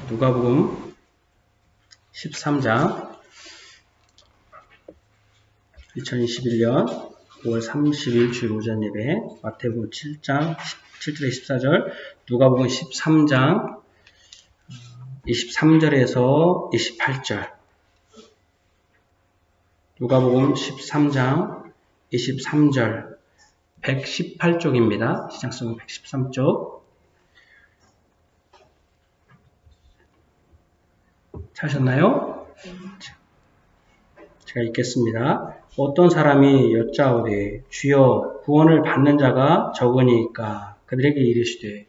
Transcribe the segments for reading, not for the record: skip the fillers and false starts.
누가복음 13장 2021년 5월 30일 주일 오전 예배, 마태복음 7장 7절에 14절, 누가복음 13장 23절에서 28절, 누가복음 13장 23절 118쪽입니다. 시작성 113쪽. 찾으셨나요? 제가 읽겠습니다. 어떤 사람이 여짜오되 주여 구원을 받는 자가 적으니까 그들에게 이르시되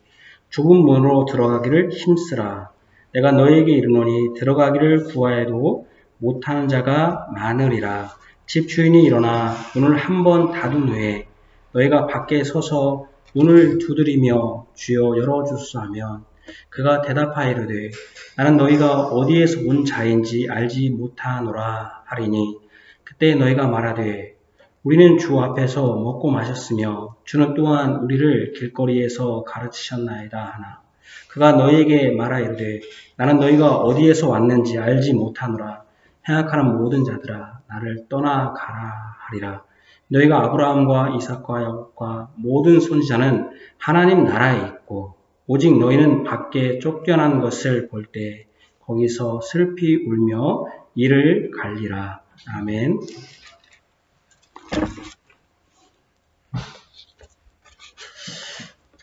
좁은 문으로 들어가기를 힘쓰라. 내가 너희에게 이르노니 들어가기를 구하여도 못하는 자가 많으리라. 집 주인이 일어나 문을 한번 닫은 후에 너희가 밖에 서서 문을 두드리며 주여 열어주소서 하면 그가 대답하이르되 나는 너희가 어디에서 온 자인지 알지 못하노라 하리니 그때 너희가 말하되 우리는 주 앞에서 먹고 마셨으며 주는 또한 우리를 길거리에서 가르치셨나이다 하나 그가 너희에게 말하이르되 나는 너희가 어디에서 왔는지 알지 못하노라. 행악하는 모든 자들아 나를 떠나가라 하리라. 너희가 아브라함과 이삭과 야곱과 모든 선지자는 하나님 나라에 있고 오직 너희는 밖에 쫓겨난 것을 볼 때 거기서 슬피 울며 이를 갈리라. 아멘.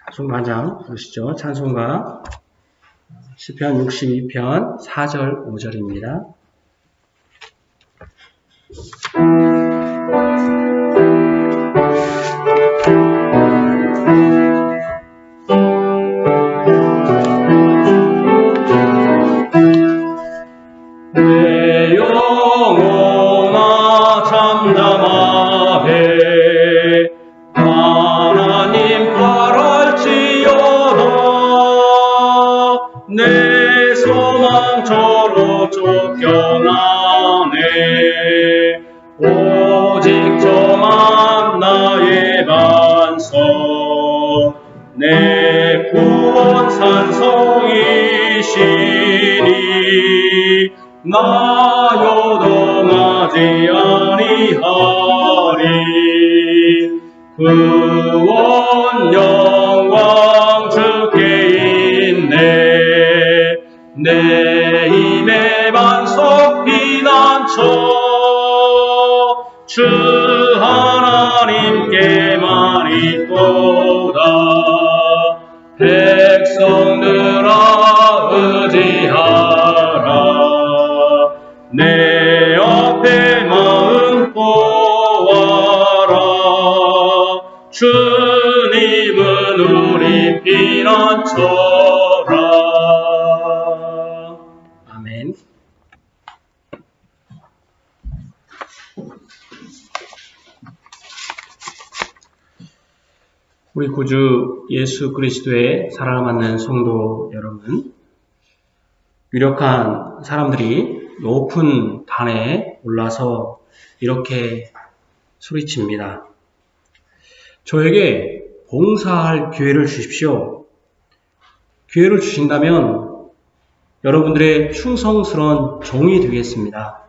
찬송가 한 장 부르시죠. 찬송가 시편 62편 4절 5절입니다. 내 영혼아 잠잠하게 하나님 바랄지어다. 내 소망처로 쫓겨나네. 오직 저만 나의 반석 내 구원 산성이시니 나 요동하지 아니하리. 구원 영광 주께 있네. 내 힘의 반석 피난처 주 하나님께만 있도다. 백성들아 의지하라. 내 앞에 마음 보아라. 주님은 우리 피난처라. 아멘. 우리 구주 예수 그리스도의 사랑을 받는 성도 여러분, 유력한 사람들이 높은 단에 올라서 이렇게 소리칩니다. 저에게 봉사할 기회를 주십시오. 기회를 주신다면 여러분들의 충성스러운 종이 되겠습니다.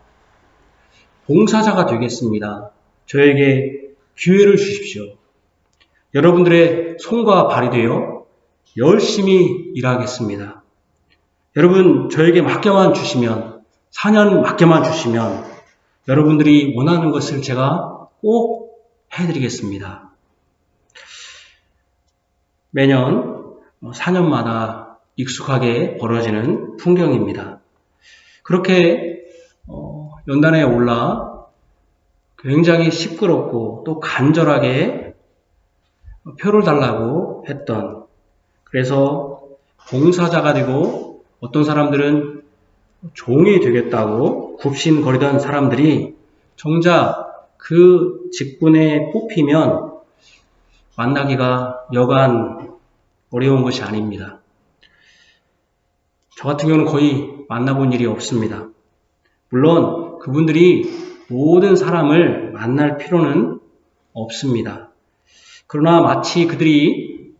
봉사자가 되겠습니다. 저에게 기회를 주십시오. 여러분들의 손과 발이 되어 열심히 일하겠습니다. 여러분 저에게 맡겨만 주시면 4년 맡겨만 주시면 여러분들이 원하는 것을 제가 꼭 해드리겠습니다. 매년 4년마다 익숙하게 벌어지는 풍경입니다. 그렇게 연단에 올라 굉장히 시끄럽고 또 간절하게 표를 달라고 했던, 그래서 봉사자가 되고 어떤 사람들은 종이 되겠다고 굽신거리던 사람들이 정작 그 직분에 뽑히면 만나기가 여간 어려운 것이 아닙니다. 저 같은 경우는 거의 만나본 일이 없습니다. 물론 그분들이 모든 사람을 만날 필요는 없습니다. 그러나 마치 그들이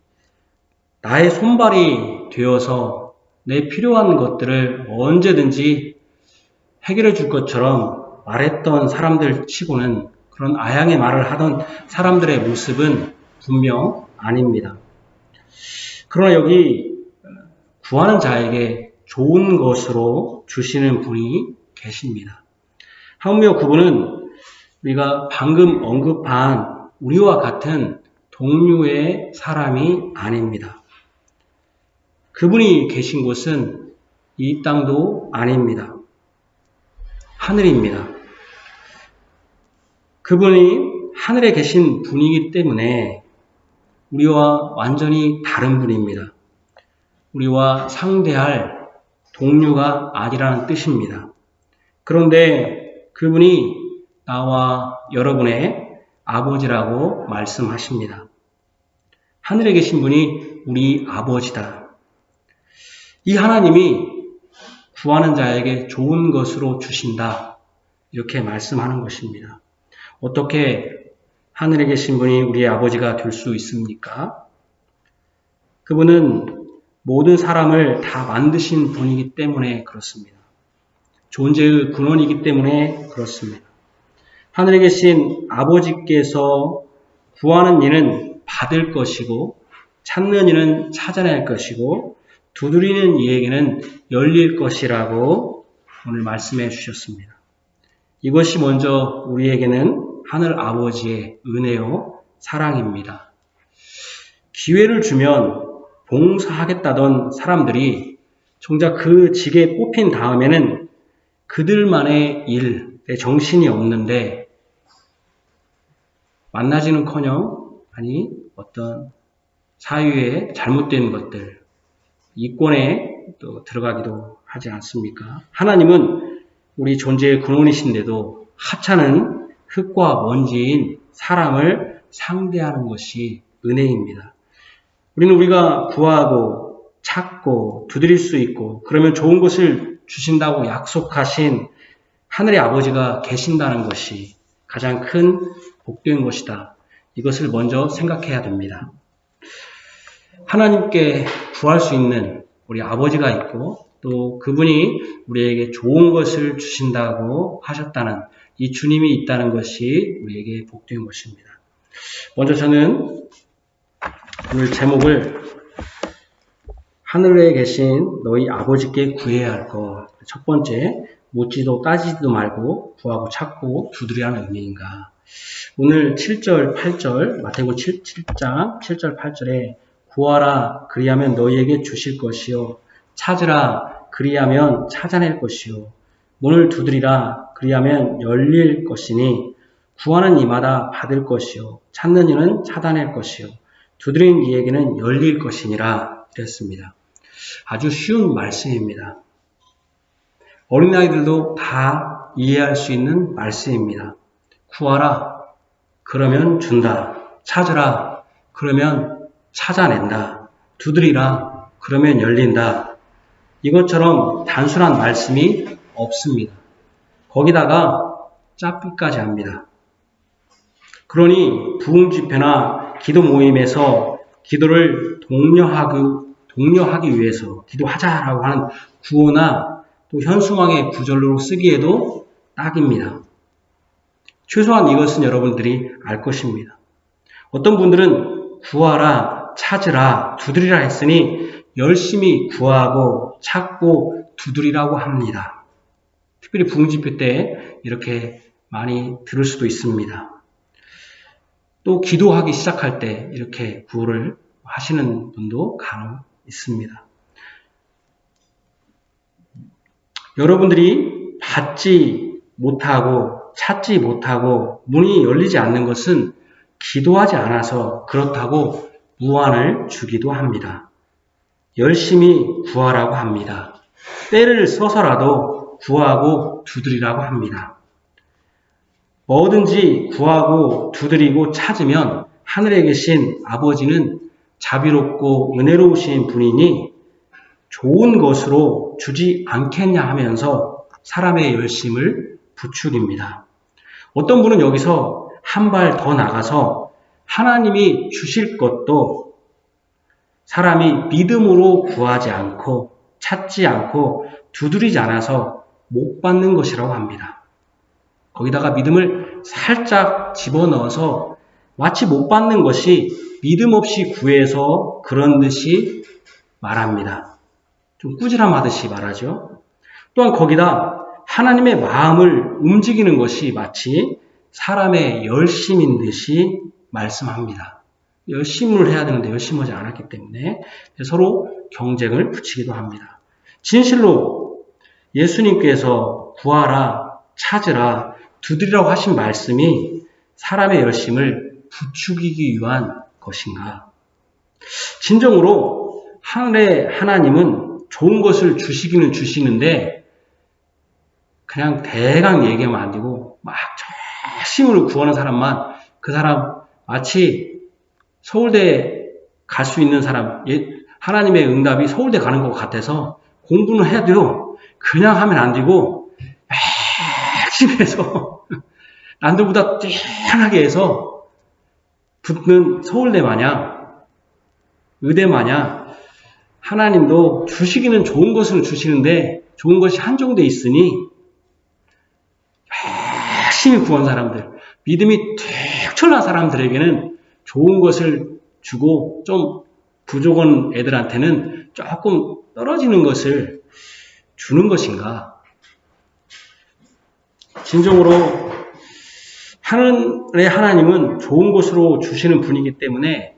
나의 손발이 되어서 내 필요한 것들을 언제든지 해결해 줄 것처럼 말했던 사람들 치고는 그런 아양의 말을 하던 사람들의 모습은 분명 아닙니다. 그러나 여기 구하는 자에게 좋은 것으로 주시는 분이 계십니다. 하물며 그분은 우리가 방금 언급한 우리와 같은 동류의 사람이 아닙니다. 그분이 계신 곳은 이 땅도 아닙니다. 하늘입니다. 그분이 하늘에 계신 분이기 때문에 우리와 완전히 다른 분입니다. 우리와 상대할 동류가 아니라는 뜻입니다. 그런데 그분이 나와 여러분의 아버지라고 말씀하십니다. 하늘에 계신 분이 우리 아버지다. 이 하나님이 구하는 자에게 좋은 것으로 주신다. 이렇게 말씀하는 것입니다. 어떻게 하늘에 계신 분이 우리의 아버지가 될 수 있습니까? 그분은 모든 사람을 다 만드신 분이기 때문에 그렇습니다. 존재의 근원이기 때문에 그렇습니다. 하늘에 계신 아버지께서 구하는 이는 받을 것이고 찾는 이는 찾아낼 것이고 두드리는 이에게는 열릴 것이라고 오늘 말씀해 주셨습니다. 이것이 먼저 우리에게는 하늘 아버지의 은혜요 사랑입니다. 기회를 주면 봉사하겠다던 사람들이 정작 그 직에 뽑힌 다음에는 그들만의 일에 정신이 없는데 만나지는커녕 어떤 사유에 잘못된 것들, 이권에 또 들어가기도 하지 않습니까? 하나님은 우리 존재의 근원이신데도 하찮은 흙과 먼지인 사람을 상대하는 것이 은혜입니다. 우리는 우리가 구하고 찾고 두드릴 수 있고 그러면 좋은 것을 주신다고 약속하신 하늘의 아버지가 계신다는 것이 가장 큰 복된 것이다. 이것을 먼저 생각해야 됩니다. 하나님께 구할 수 있는 우리 아버지가 있고 또 그분이 우리에게 좋은 것을 주신다고 하셨다는 이 주님이 있다는 것이 우리에게 복된 것입니다. 먼저 저는 오늘 제목을 하늘에 계신 너희 아버지께 구해야 할 것. 첫 번째, 묻지도 따지지도 말고 구하고 찾고 두드리라는 의미인가. 오늘 7절, 8절, 마태복음 7장 7절, 8절에 구하라 그리하면 너희에게 주실 것이요 찾으라 그리하면 찾아낼 것이요 문을 두드리라 그리하면 열릴 것이니 구하는 이마다 받을 것이요 찾는 이는 찾아낼 것이요 두드리는 이에게는 열릴 것이니라 이랬습니다. 아주 쉬운 말씀입니다. 어린아이들도 다 이해할 수 있는 말씀입니다. 구하라 그러면 준다. 찾으라 그러면 찾아낸다. 두드리라 그러면 열린다. 이것처럼 단순한 말씀이 없습니다. 거기다가 짭비까지 합니다. 그러니 부흥집회나 기도 모임에서 기도를 독려하기 위해서 기도하자라고 하는 구호나 또 현수막의 구절로 쓰기에도 딱입니다. 최소한 이것은 여러분들이 알 것입니다. 어떤 분들은 구하라, 찾으라, 두드리라 했으니 열심히 구하고 찾고 두드리라고 합니다. 특별히 부흥집회 때 이렇게 많이 들을 수도 있습니다. 또 기도하기 시작할 때 이렇게 구호를 하시는 분도 간혹 있습니다. 여러분들이 받지 못하고 찾지 못하고 문이 열리지 않는 것은 기도하지 않아서 그렇다고 무안을 주기도 합니다. 열심히 구하라고 합니다. 때를 써서라도 구하고 두드리라고 합니다. 뭐든지 구하고 두드리고 찾으면 하늘에 계신 아버지는 자비롭고 은혜로우신 분이니 좋은 것으로 주지 않겠냐 하면서 사람의 열심을 부추깁니다. 어떤 분은 여기서 한 발 더 나가서 하나님이 주실 것도 사람이 믿음으로 구하지 않고 찾지 않고 두드리지 않아서 못 받는 것이라고 합니다. 거기다가 믿음을 살짝 집어넣어서 마치 못 받는 것이 믿음 없이 구해서 그런 듯이 말합니다. 좀 꾸지람하듯이 말하죠. 또한 거기다 하나님의 마음을 움직이는 것이 마치 사람의 열심인 듯이 말씀합니다. 열심을 해야 되는데 열심하지 않았기 때문에 서로 경쟁을 붙이기도 합니다. 진실로 예수님께서 구하라, 찾으라, 두드리라고 하신 말씀이 사람의 열심을 부추기기 위한 것인가? 진정으로 하늘의 하나님은 좋은 것을 주시기는 주시는데 그냥 대강 얘기하면 안 되고 막 열심으로 구하는 사람만 그 사람 마치 서울대 갈 수 있는 사람 하나님의 응답이 서울대 가는 것 같아서 공부는 해야 돼요. 그냥 하면 안 되고 열심히 해서 남들보다 뛰어나게 해서 붙는 서울대 마냥 의대 마냥 하나님도 주시기는 좋은 것을 주시는데 좋은 것이 한정돼 있으니 열심히 구한 사람들, 믿음이 툭철난 사람들에게는 좋은 것을 주고 좀 부족한 애들한테는 조금 떨어지는 것을 주는 것인가? 진정으로 하늘의 하나님은 좋은 것으로 주시는 분이기 때문에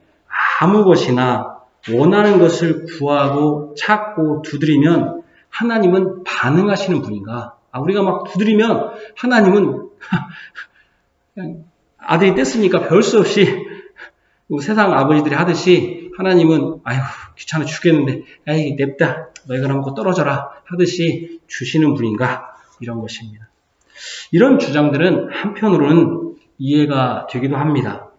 아무 것이나 원하는 것을 구하고 찾고 두드리면 하나님은 반응하시는 분인가? 우리가 막 두드리면 하나님은 그냥 아들이 뗐으니까 별 수 없이 세상 아버지들이 하듯이 하나님은 아이고 귀찮아 죽겠는데 에이 냅다 너희가 먹고 떨어져라 하듯이 주시는 분인가? 이런 것입니다. 이런 주장들은 한편으로는 이해가 되기도 합니다.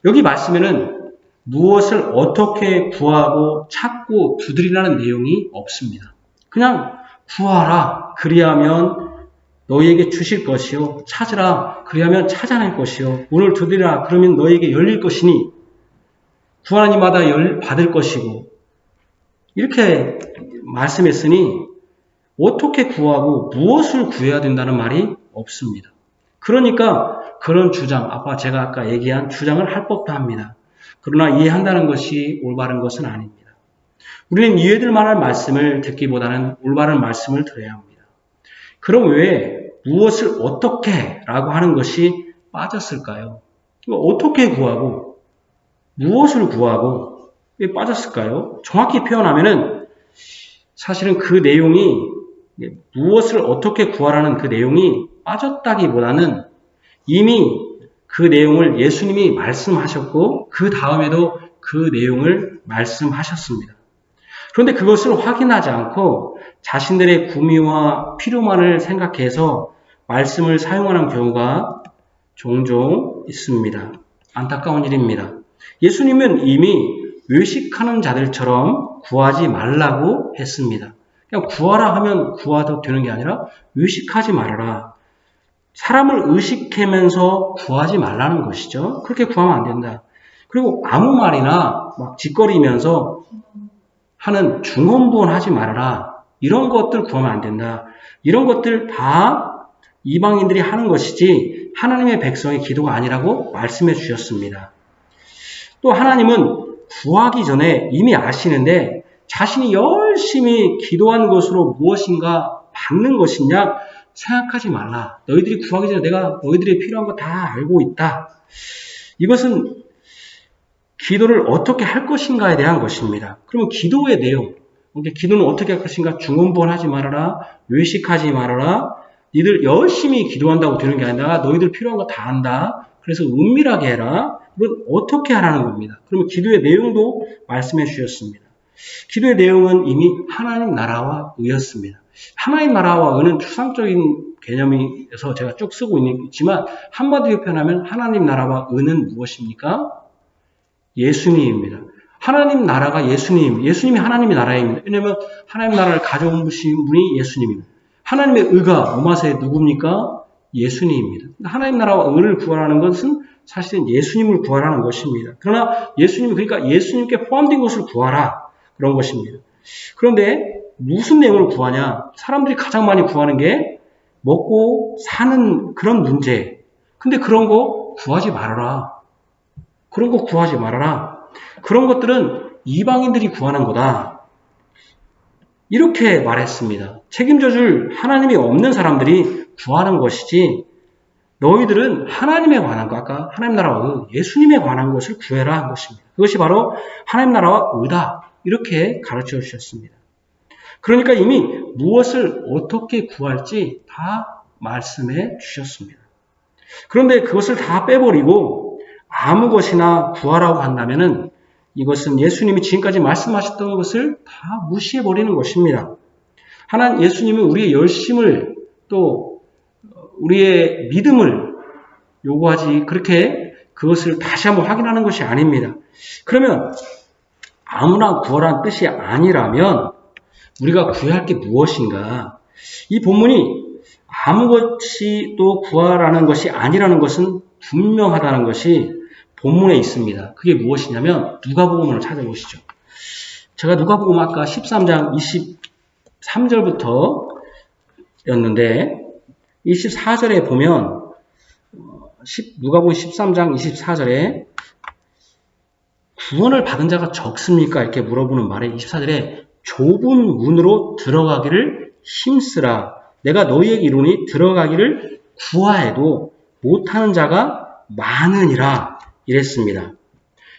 여기 말씀에는 무엇을 어떻게 구하고 찾고 두드리라는 내용이 없습니다. 그냥 구하라 그리하면 너희에게 주실 것이요 찾으라 그리하면 찾아낼 것이요 문을 두드리라 그러면 너희에게 열릴 것이니 구하는 이마다 받을 것이고 이렇게 말씀했으니 어떻게 구하고 무엇을 구해야 된다는 말이 없습니다. 그러니까 그런 주장, 제가 아까 얘기한 주장을 할 법도 합니다. 그러나 이해한다는 것이 올바른 것은 아닙니다. 우리는 이해될 만한 말씀을 듣기보다는 올바른 말씀을 들어야 합니다. 그럼 왜 무엇을 어떻게 라고 하는 것이 빠졌을까요? 어떻게 구하고 무엇을 구하고 왜 빠졌을까요? 정확히 표현하면은 사실은 그 내용이 무엇을 어떻게 구하라는 그 내용이 빠졌다기보다는 이미 그 내용을 예수님이 말씀하셨고 그 다음에도 그 내용을 말씀하셨습니다. 그런데 그것을 확인하지 않고 자신들의 구미와 필요만을 생각해서 말씀을 사용하는 경우가 종종 있습니다. 안타까운 일입니다. 예수님은 이미 외식하는 자들처럼 구하지 말라고 했습니다. 그냥 구하라 하면 구하도 되는 게 아니라 외식하지 말아라. 사람을 의식하면서 구하지 말라는 것이죠. 그렇게 구하면 안 된다. 그리고 아무 말이나 막 짓거리면서 하는 중언부언하지 말아라. 이런 것들 구하면 안 된다. 이런 것들 다 이방인들이 하는 것이지 하나님의 백성의 기도가 아니라고 말씀해 주셨습니다. 또 하나님은 구하기 전에 이미 아시는데 자신이 열심히 기도한 것으로 무엇인가 받는 것이냐 생각하지 말라. 너희들이 구하기 전에 내가 너희들이 필요한 거 다 알고 있다. 이것은 기도를 어떻게 할 것인가에 대한 것입니다. 그러면 기도의 내용, 기도는 어떻게 할 것인가? 중언부언하지 말아라. 외식하지 말아라. 니들 열심히 기도한다고 되는 게 아니라 너희들 필요한 거 다 안다. 그래서 은밀하게 해라. 이건 어떻게 하라는 겁니다. 그러면 기도의 내용도 말씀해 주셨습니다. 기도의 내용은 이미 하나님 나라와 의였습니다. 하나님 나라와 의는 추상적인 개념이어서 제가 쭉 쓰고 있지만 한마디로 표현하면 하나님 나라와 의는 무엇입니까? 예수님입니다. 하나님 나라가 예수님이 하나님의 나라입니다. 왜냐하면 하나님 나라를 가져온 분이 예수님입니다. 하나님의 의가 오마세의 누굽니까? 예수님입니다. 하나님 나라와 의를 구하라는 것은 사실은 예수님을 구하라는 것입니다. 그러나 예수님이 그러니까 예수님께 포함된 것을 구하라 그런 것입니다. 그런데 무슨 내용을 구하냐? 사람들이 가장 많이 구하는 게 먹고 사는 그런 문제. 근데 그런 거 구하지 말아라. 그런 거 구하지 말아라. 그런 것들은 이방인들이 구하는 거다. 이렇게 말했습니다. 책임져 줄 하나님이 없는 사람들이 구하는 것이지 너희들은 하나님에 관한 것, 아까 하나님 나라와 예수님에 관한 것을 구해라 한 것입니다. 그것이 바로 하나님 나라와 의다. 이렇게 가르쳐 주셨습니다. 그러니까 이미 무엇을 어떻게 구할지 다 말씀해 주셨습니다. 그런데 그것을 다 빼버리고 아무 것이나 구하라고 한다면은 이것은 예수님이 지금까지 말씀하셨던 것을 다 무시해버리는 것입니다. 예수님은 우리의 열심을 또 우리의 믿음을 요구하지 그렇게 그것을 다시 한번 확인하는 것이 아닙니다. 그러면 아무나 구하라는 뜻이 아니라면 우리가 구해야 할 게 무엇인가? 이 본문이 아무것이 또 구하라는 것이 아니라는 것은 분명하다는 것이 본문에 있습니다. 그게 무엇이냐면 누가복음을 찾아보시죠. 제가 누가복음 아까 13장 23절부터 였는데 24절에 보면 누가복음 13장 24절에 구원을 받은 자가 적습니까? 이렇게 물어보는 말에 24절에 좁은 문으로 들어가기를 힘쓰라. 내가 너희에게 이르노니 들어가기를 구하해도 못하는 자가 많으니라. 이랬습니다.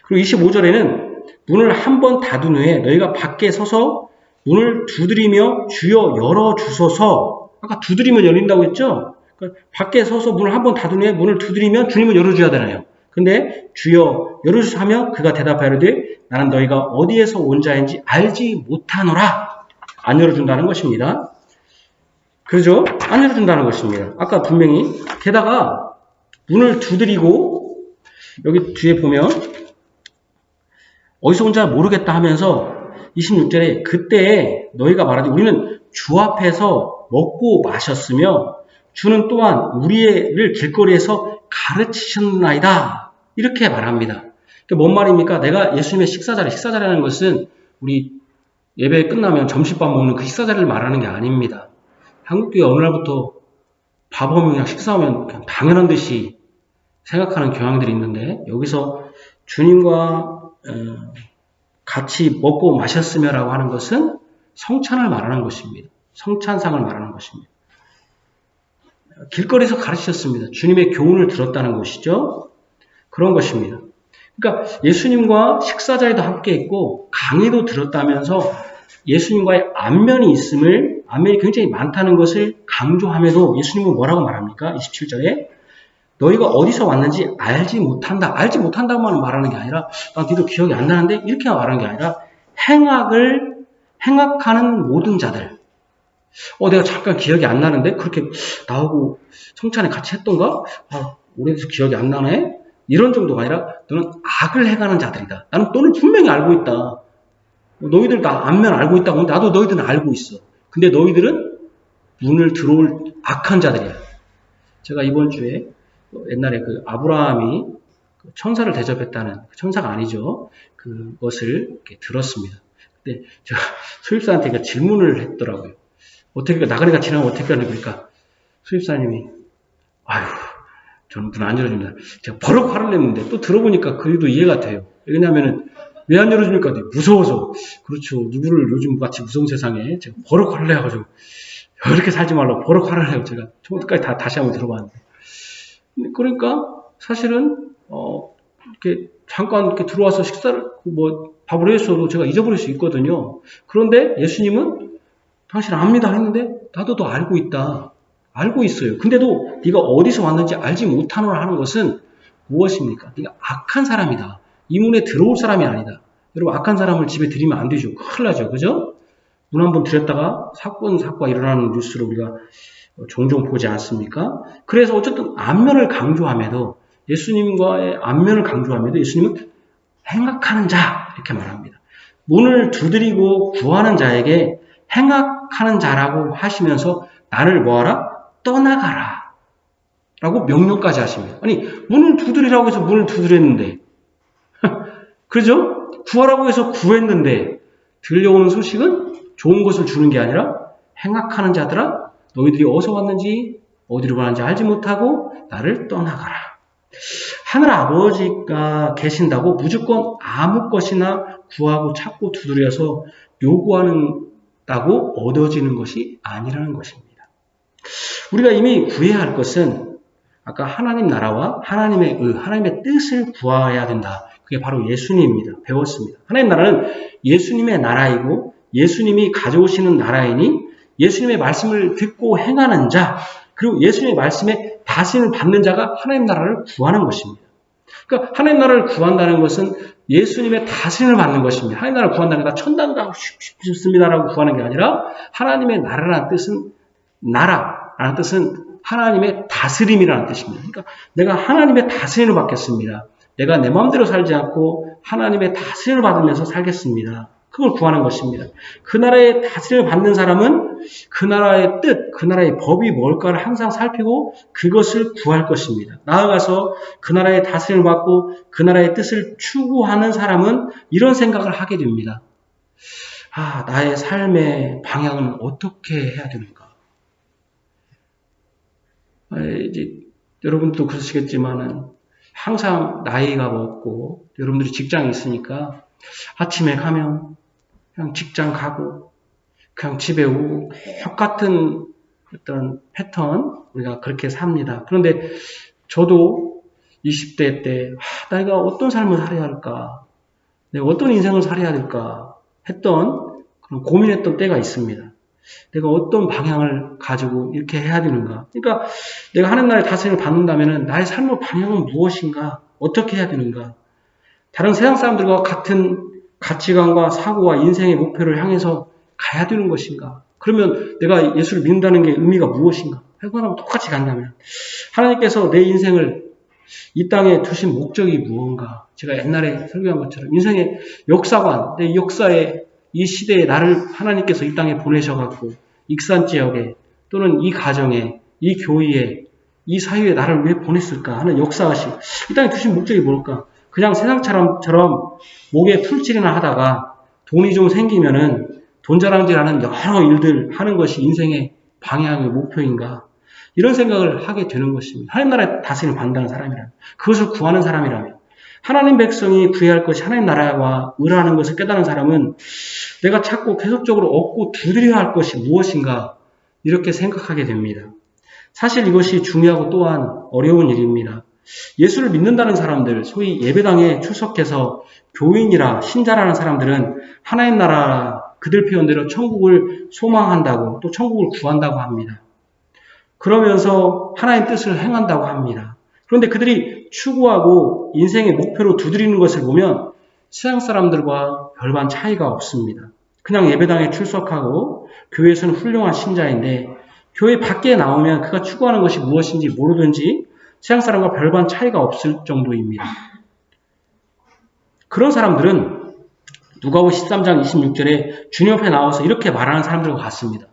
그리고 25절에는 문을 한 번 닫은 후에 너희가 밖에 서서 문을 두드리며 주여 열어주소서. 아까 두드리면 열린다고 했죠? 그러니까 밖에 서서 문을 한 번 닫은 후에 문을 두드리면 주님은 열어줘야 되나요? 근데 주여 열어주소서 하며 그가 대답하여되 나는 너희가 어디에서 온 자인지 알지 못하노라. 안 열어준다는 것입니다. 그죠? 안 열어준다는 것입니다. 아까 분명히 게다가 문을 두드리고 여기 뒤에 보면 어디서 온지 모르겠다 하면서 26절에 그때 너희가 말하되 우리는 주 앞에서 먹고 마셨으며 주는 또한 우리를 길거리에서 가르치셨나이다. 이렇게 말합니다. 뭔 말입니까? 내가 예수님의 식사자리라는 것은 우리 예배 끝나면 점심밥 먹는 그 식사자리를 말하는 게 아닙니다. 한국교회 어느 날부터 밥 오면 그냥 식사하면 그냥 당연한 듯이 생각하는 경향들이 있는데 여기서 주님과 같이 먹고 마셨으며라고 하는 것은 성찬을 말하는 것입니다. 성찬상을 말하는 것입니다. 길거리에서 가르치셨습니다. 주님의 교훈을 들었다는 것이죠. 그런 것입니다. 그러니까 예수님과 식사자리도 함께 있고 강의도 들었다면서 예수님과의 안면이 굉장히 많다는 것을 강조함에도 예수님은 뭐라고 말합니까? 27절에 너희가 어디서 왔는지 알지 못한다. 알지 못한다고만 말하는 게 아니라 난 니도 기억이 안 나는데 이렇게 말하는 게 아니라 행악하는 모든 자들. 내가 잠깐 기억이 안 나는데 그렇게 나하고 성찬에 같이 했던가? 오래돼서 기억이 안 나네? 이런 정도가 아니라 너는 악을 행하는 자들이다. 나는 너를 분명히 알고 있다. 너희들 나 안면 알고 있다고 하는데 나도 너희들은 알고 있어. 근데 너희들은 문을 들어올 악한 자들이야. 제가 이번 주에 옛날에 그 아브라함이 천사를 대접했다는 천사가 아니죠. 그것을 이렇게 들었습니다. 근데 제가 수입사한테 질문을 했더라고요. 어떻게 나가리가 지나면 어떻게 하는 겁니까? 수입사님이 저는 문 안 열어줍니다. 제가 버럭 화를 냈는데 또 들어보니까 그래도 이해가 돼요. 왜냐하면은 왜 안 열어줍니까? 무서워서. 그렇죠. 누구를 요즘 같이 무서운 세상에 제가 버럭 화를 내가지고 이렇게 살지 말라고 버럭 화를 내고 제가 처음부터까지 다시 한번 들어봤는데. 그러니까 사실은 이렇게 잠깐 이렇게 들어와서 식사를 밥을 했어도 제가 잊어버릴 수 있거든요. 그런데 예수님은 당신 압니다 했는데 나도 너 알고 있다. 알고 있어요. 근데도 네가 어디서 왔는지 알지 못하노라 하는 것은 무엇입니까? 네가 악한 사람이다. 이 문에 들어올 사람이 아니다. 여러분 악한 사람을 집에 들이면 안 되죠. 큰일 나죠. 그죠? 문 한번 들였다가 사건이 일어나는 뉴스를 우리가 종종 보지 않습니까? 그래서 어쨌든 안면을 강조함에도 예수님과의 안면을 강조함에도 예수님은 행악하는 자 이렇게 말합니다. 문을 두드리고 구하는 자에게 행악하는 자라고 하시면서 나를 뭐하라? 떠나가라 라고 명령까지 하십니다. 아니 문을 두드리라고 해서 문을 두드렸는데 그죠? 구하라고 해서 구했는데 들려오는 소식은 좋은 것을 주는 게 아니라 행악하는 자들아 너희들이 어디서 왔는지 어디로 가는지 알지 못하고 나를 떠나가라. 하늘 아버지가 계신다고 무조건 아무 것이나 구하고 찾고 두드려서 요구한다고 얻어지는 것이 아니라는 것입니다. 우리가 이미 구해야 할 것은 아까 하나님 나라와 하나님의 하나님의 뜻을 구해야 된다. 그게 바로 예수님입니다. 배웠습니다. 하나님 나라는 예수님의 나라이고 예수님이 가져오시는 나라이니 예수님의 말씀을 듣고 행하는 자, 그리고 예수님의 말씀에 다스림을 받는 자가 하나님 나라를 구하는 것입니다. 그러니까 하나님 나라를 구한다는 것은 예수님의 다스림을 받는 것입니다. 하나님 나라를 구한다는 게 천당 가고 싶습니다라고 구하는 게 아니라 하나님의 나라라는 뜻은 나라라는 뜻은 하나님의 다스림이라는 뜻입니다. 그러니까 내가 하나님의 다스림을 받겠습니다. 내가 내 마음대로 살지 않고 하나님의 다스림을 받으면서 살겠습니다. 그걸 구하는 것입니다. 그 나라의 다스림을 받는 사람은 그 나라의 뜻, 그 나라의 법이 뭘까를 항상 살피고 그것을 구할 것입니다. 나아가서 그 나라의 다스림을 받고 그 나라의 뜻을 추구하는 사람은 이런 생각을 하게 됩니다. 나의 삶의 방향은 어떻게 해야 되는가? 이제 여러분도 그러시겠지만은 항상 나이가 먹고 여러분들이 직장에 있으니까 아침에 가면 그냥 직장 가고 그냥 집에 오고 똑같은 어떤 패턴 우리가 그렇게 삽니다. 그런데 저도 20대 때 내가 어떤 삶을 살아야 할까? 내가 어떤 인생을 살아야 될까? 했던 그런 고민했던 때가 있습니다. 내가 어떤 방향을 가지고 이렇게 해야 되는가? 그러니까 내가 하나님 나라의 다스림을 받는다면 나의 삶의 방향은 무엇인가? 어떻게 해야 되는가? 다른 세상 사람들과 같은 가치관과 사고와 인생의 목표를 향해서 가야 되는 것인가? 그러면 내가 예수를 믿는다는 게 의미가 무엇인가? 그거랑 똑같이 간다면 하나님께서 내 인생을 이 땅에 두신 목적이 무언가? 제가 옛날에 설교한 것처럼 인생의 역사관, 내 역사에 이 시대에 나를 하나님께서 이 땅에 보내셔갖고 익산 지역에 또는 이 가정에 이 교회에 이 사회에 나를 왜 보냈을까 하는 역사의식. 이 땅에 두신 목적이 뭘까? 그냥 세상처럼 목에 풀칠이나 하다가 돈이 좀 생기면은 돈 자랑질하는 여러 일들 하는 것이 인생의 방향의 목표인가? 이런 생각을 하게 되는 것입니다. 하나님 나라의 다스림을 받는 사람이라면, 그것을 구하는 사람이라면, 하나님 백성이 구해야 할 것이 하나님 나라와 의라는 것을 깨달은 사람은 내가 찾고 계속적으로 얻고 두드려야 할 것이 무엇인가? 이렇게 생각하게 됩니다. 사실 이것이 중요하고 또한 어려운 일입니다. 예수를 믿는다는 사람들, 소위 예배당에 출석해서 교인이라 신자라는 사람들은 하나님 나라 그들 표현대로 천국을 소망한다고 또 천국을 구한다고 합니다. 그러면서 하나님의 뜻을 행한다고 합니다. 그런데 그들이 추구하고 인생의 목표로 두드리는 것을 보면 세상 사람들과 별반 차이가 없습니다. 그냥 예배당에 출석하고 교회에서는 훌륭한 신자인데 교회 밖에 나오면 그가 추구하는 것이 무엇인지 모르든지 세상 사람과 별반 차이가 없을 정도입니다. 그런 사람들은 누가복음 13장 26절에 주님 앞에 나와서 이렇게 말하는 사람들과 같습니다.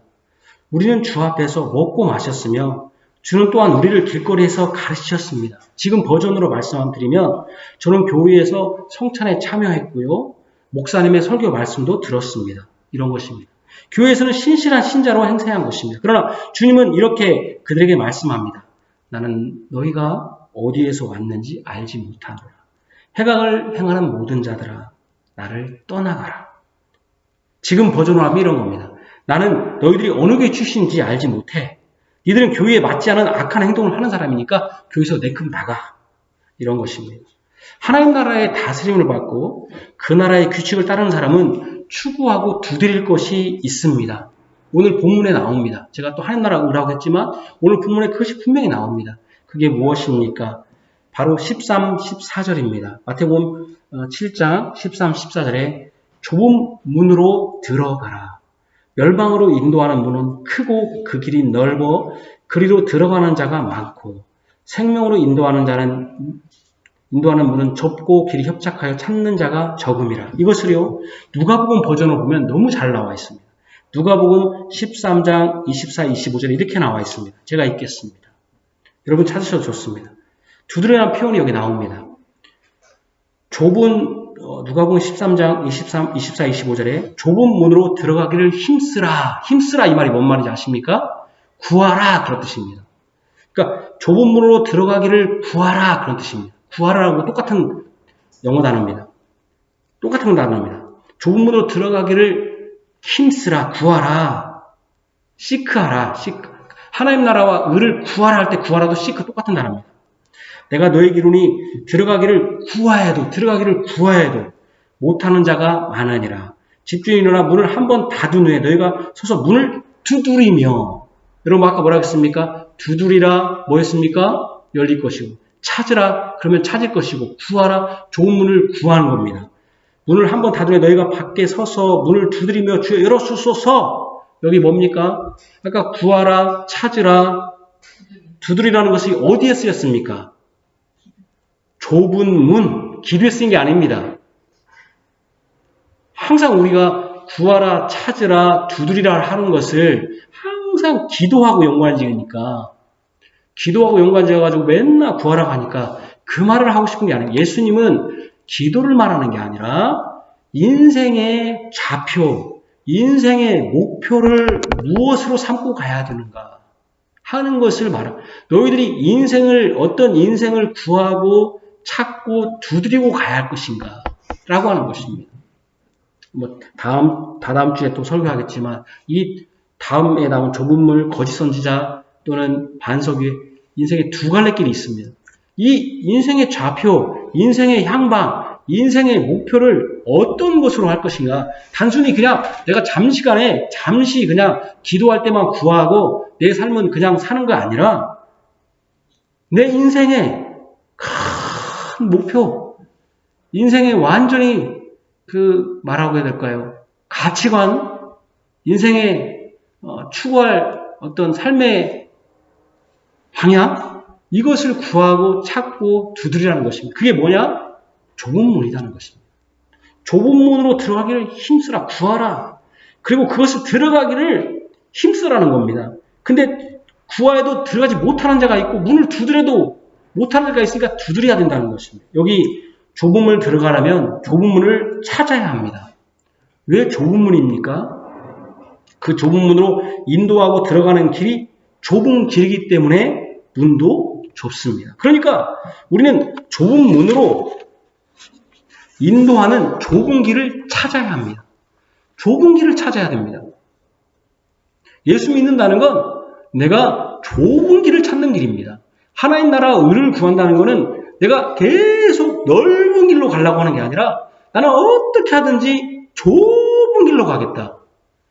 우리는 주 앞에서 먹고 마셨으며 주는 또한 우리를 길거리에서 가르치셨습니다. 지금 버전으로 말씀드리면 저는 교회에서 성찬에 참여했고요. 목사님의 설교 말씀도 들었습니다. 이런 것입니다. 교회에서는 신실한 신자로 행세한 것입니다. 그러나 주님은 이렇게 그들에게 말씀합니다. 나는 너희가 어디에서 왔는지 알지 못하노라. 해각을 행하는 모든 자들아 나를 떠나가라. 지금 버전으로 하면 이런 겁니다. 나는 너희들이 어느 교회 출신인지 알지 못해. 니들은 교회에 맞지 않은 악한 행동을 하는 사람이니까 교회에서 내큼 나가. 이런 것입니다. 하나님 나라의 다스림을 받고 그 나라의 규칙을 따르는 사람은 추구하고 두드릴 것이 있습니다. 오늘 본문에 나옵니다. 제가 또 하나님 나라 의라고 했지만 오늘 본문에 그것이 분명히 나옵니다. 그게 무엇입니까? 바로 13, 14절입니다. 마태복음 7장 13, 14절에 좁은 문으로 들어가라. 열방으로 인도하는 문은 크고 그 길이 넓어 그리로 들어가는 자가 많고 생명으로 인도하는 문은 좁고 길이 협착하여 찾는 자가 적음이라. 이것을요 누가복음 버전으로 보면 너무 잘 나와 있습니다. 누가복음 13장 24, 25절에 이렇게 나와 있습니다. 제가 읽겠습니다. 여러분 찾으셔도 좋습니다. 두드려라는 표현이 여기 나옵니다. 좁은 누가복음 13장 24, 25절에 좁은 문으로 들어가기를 힘쓰라. 힘쓰라 이 말이 뭔 말인지 아십니까? 구하라 그런 뜻입니다. 그러니까 좁은 문으로 들어가기를 구하라 그런 뜻입니다. 구하라라고 똑같은 영어 단어입니다. 똑같은 단어입니다. 좁은 문으로 들어가기를 힘쓰라, 구하라, 시크하라, 하나님 나라와 의를 구하라 할 때 구하라도 시크 똑같은 단어입니다. 내가 너에게 이르노니 들어가기를 구하여도 못하는 자가 많으니라. 집주인이 일어나 문을 한번 닫은 후에 너희가 서서 문을 두드리며, 여러분 아까 뭐라 했습니까? 두드리라 뭐였습니까? 열릴 것이고, 찾으라 그러면 찾을 것이고, 구하라 좁은 문을 구하는 겁니다. 문을 한번 닫은 후에 너희가 밖에 서서 문을 두드리며 주여 열어주소서. 여기 뭡니까? 아까 구하라, 찾으라, 두드리라는 것이 어디에 쓰였습니까? 좁은 문, 기도에 쓰인 게 아닙니다. 항상 우리가 구하라, 찾으라, 두드리라 하는 것을 항상 기도하고 연관을 지으니까, 기도하고 연관 지어가지고 맨날 구하라고 하니까 그 말을 하고 싶은 게 아니에요. 예수님은 기도를 말하는 게 아니라 인생의 좌표, 인생의 목표를 무엇으로 삼고 가야 되는가 하는 것을 말합니다. 너희들이 어떤 인생을 구하고 찾고 두드리고 가야 할 것인가 라고 하는 것입니다. 다다음 주에 또 설교하겠지만, 이 다음에 나온 좁은 문, 거짓 선지자 또는 반석 위에 인생의 두 갈래 길이 있습니다. 이 인생의 좌표, 인생의 향방, 인생의 목표를 어떤 것으로 할 것인가? 단순히 그냥 내가 잠시 그냥 기도할 때만 구하고 내 삶은 그냥 사는 거 아니라 내 인생의 큰 목표, 인생의 완전히 말하고 해야 될까요? 가치관, 인생의 추구할 어떤 삶의 방향, 이것을 구하고 찾고 두드리라는 것입니다. 그게 뭐냐? 좁은 문이라는 것입니다. 좁은 문으로 들어가기를 힘쓰라, 구하라. 그리고 그것을 들어가기를 힘쓰라는 겁니다. 근데 구하여도 들어가지 못하는 자가 있고 문을 두드려도 못하는 자가 있으니까 두드려야 된다는 것입니다. 여기 좁은 문을 들어가려면 좁은 문을 찾아야 합니다. 왜 좁은 문입니까? 그 좁은 문으로 인도하고 들어가는 길이 좁은 길이기 때문에 문도 좁습니다. 그러니까 우리는 좁은 문으로 인도하는 좁은 길을 찾아야 합니다. 좁은 길을 찾아야 됩니다. 예수 믿는다는 건 내가 좁은 길을 찾는 길입니다. 하나님 나라 의를 구한다는 것은 내가 계속 넓은 길로 가려고 하는 게 아니라 나는 어떻게 하든지 좁은 길로 가겠다.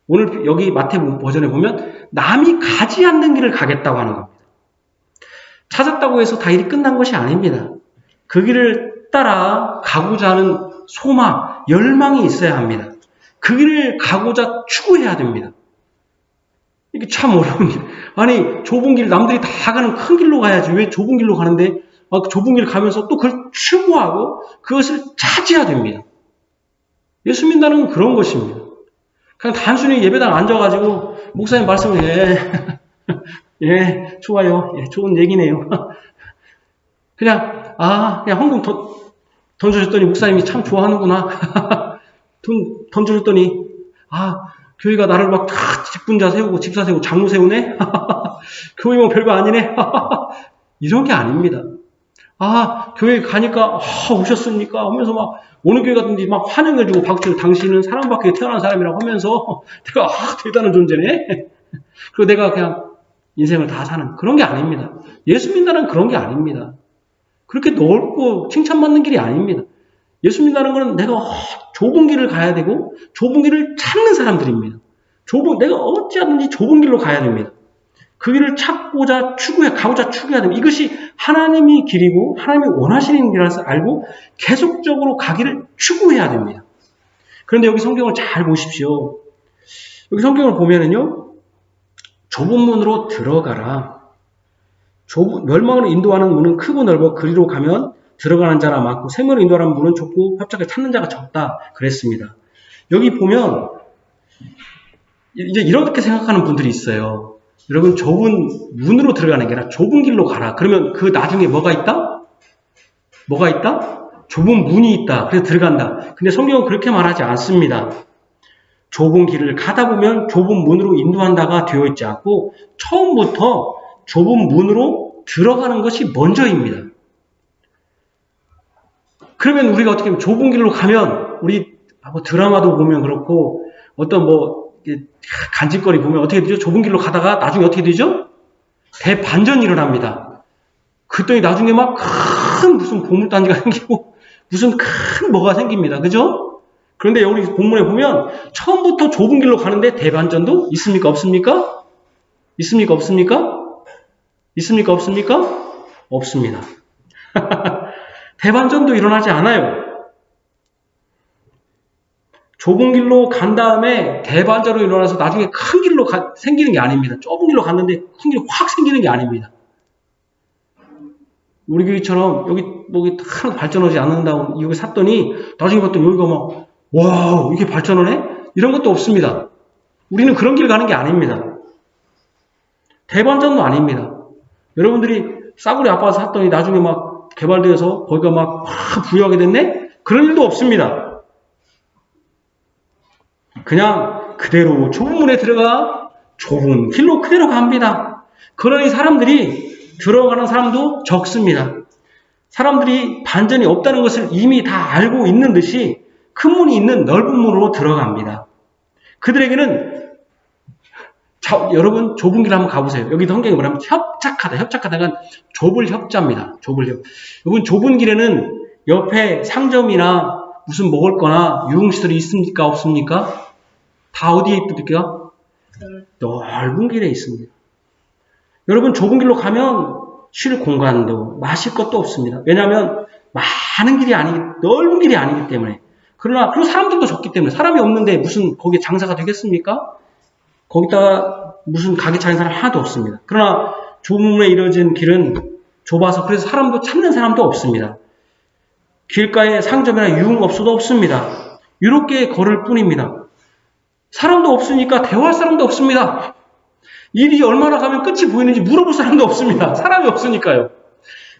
오늘 여기 마태복음 버전에 보면 남이 가지 않는 길을 가겠다고 하는 겁니다. 찾았다고 해서 다 일이 끝난 것이 아닙니다. 그 길을 따라 가고자 하는 소망, 열망이 있어야 합니다. 그 길을 가고자 추구해야 됩니다. 이게 참 어려운 길. 아니, 좁은 길, 남들이 다 가는 큰 길로 가야지. 왜 좁은 길로 가는데, 좁은 길 가면서 또 그걸 추구하고 그것을 찾아야 됩니다. 예수 믿는다는 건 그런 것입니다. 그냥 단순히 예배당 앉아가지고, 목사님 말씀을, 예, 좋아요. 예, 좋은 얘기네요. 그냥 헌금 던져줬더니 목사님이 참 좋아하는구나. 돈 던져줬더니, 교회가 나를 막 다 직분자 세우고 집사 세우고 장로 세우네? 교회 뭐 별거 아니네? 이런 게 아닙니다. 교회 가니까, 오셨습니까? 하면서 막, 어느 교회 같은데 막 환영해주고 박수를, 당신은 사랑받기에 태어난 사람이라고 하면서, 내가, 대단한 존재네? 그리고 내가 그냥 인생을 다 사는 그런 게 아닙니다. 예수 믿는다는 그런 게 아닙니다. 그렇게 넓고 칭찬받는 길이 아닙니다. 예수 믿는다는 것은 내가 좁은 길을 가야 되고 좁은 길을 찾는 사람들입니다. 내가 어찌하든지 좁은 길로 가야 됩니다. 그 길을 가고자 추구해야 됩니다. 이것이 하나님의 길이고 하나님이 원하시는 길이라서 알고 계속적으로 가기를 추구해야 됩니다. 그런데 여기 성경을 잘 보십시오. 여기 성경을 보면은요, 좁은 문으로 들어가라. 멸망으로 인도하는 문은 크고 넓어 그리로 가면 들어가는 자라 많고 생명으로 인도하는 문은 좁고 협착을 찾는 자가 적다 그랬습니다. 여기 보면 이제 이렇게 생각하는 분들이 있어요. 여러분, 좁은 문으로 들어가는 게 아니라 좁은 길로 가라. 그러면 그 나중에 뭐가 있다? 뭐가 있다? 좁은 문이 있다. 그래서 들어간다. 근데 성경은 그렇게 말하지 않습니다. 좁은 길을 가다 보면 좁은 문으로 인도한다가 되어 있지 않고 처음부터 좁은 문으로 들어가는 것이 먼저입니다. 그러면 우리가 어떻게 하면 좁은 길로 가면 우리 뭐 드라마도 보면 그렇고 어떤 뭐 간직거리 보면 어떻게 되죠? 좁은 길로 가다가 나중에 어떻게 되죠? 대반전이 일어납니다. 그랬더니 나중에 막 큰 무슨 보물단지가 생기고 무슨 큰 뭐가 생깁니다. 그죠? 그런데 여기 본문에 보면 처음부터 좁은 길로 가는데 대반전도 있습니까? 없습니까? 있습니까? 없습니까? 있습니까? 없습니까? 없습니다. 대반전도 일어나지 않아요. 좁은 길로 간 다음에 대반전으로 일어나서 나중에 큰 길로 생기는 게 아닙니다. 좁은 길로 갔는데 큰 길이 확 생기는 게 아닙니다. 우리 교회처럼 여기 하나도 발전하지 않는다고 여기 샀더니 나중에 봤더니 여기가 막 와우 이게 발전을 해? 이런 것도 없습니다. 우리는 그런 길 가는 게 아닙니다. 대반전도 아닙니다. 여러분들이 싸구려 아파트 샀더니 나중에 막 개발되어서 거기가 막 부유하게 됐네? 그런 일도 없습니다. 그냥 그대로 좁은 문에 들어가 좁은 길로 그대로 갑니다. 그러니 사람들이 들어가는 사람도 적습니다. 사람들이 반전이 없다는 것을 이미 다 알고 있는 듯이 큰 문이 있는 넓은 문으로 들어갑니다. 그들에게는 여러분 좁은 길 한번 가보세요. 여기 성경이 뭐냐면 협착하다. 협착하다가 좁을 협자입니다. 좁을 협. 여러분 좁은 길에는 옆에 상점이나 무슨 먹을 거나 유흥시설이 있습니까? 없습니까? 다 어디에 있습니까? 넓은 길에 있습니다. 여러분 좁은 길로 가면 쉴 공간도 마실 것도 없습니다. 왜냐하면 많은 길이 넓은 길이 아니기 때문에. 그리고 사람들도 적기 때문에 사람이 없는데 무슨 거기에 장사가 되겠습니까? 거기다가 무슨 가게 차린 사람 하나도 없습니다. 그러나 좁은 문에 이루어진 길은 좁아서 그래서 사람도 찾는 사람도 없습니다. 길가에 상점이나 유흥업소도 없습니다. 이렇게 걸을 뿐입니다. 사람도 없으니까 대화할 사람도 없습니다. 일이 얼마나 가면 끝이 보이는지 물어볼 사람도 없습니다. 사람이 없으니까요.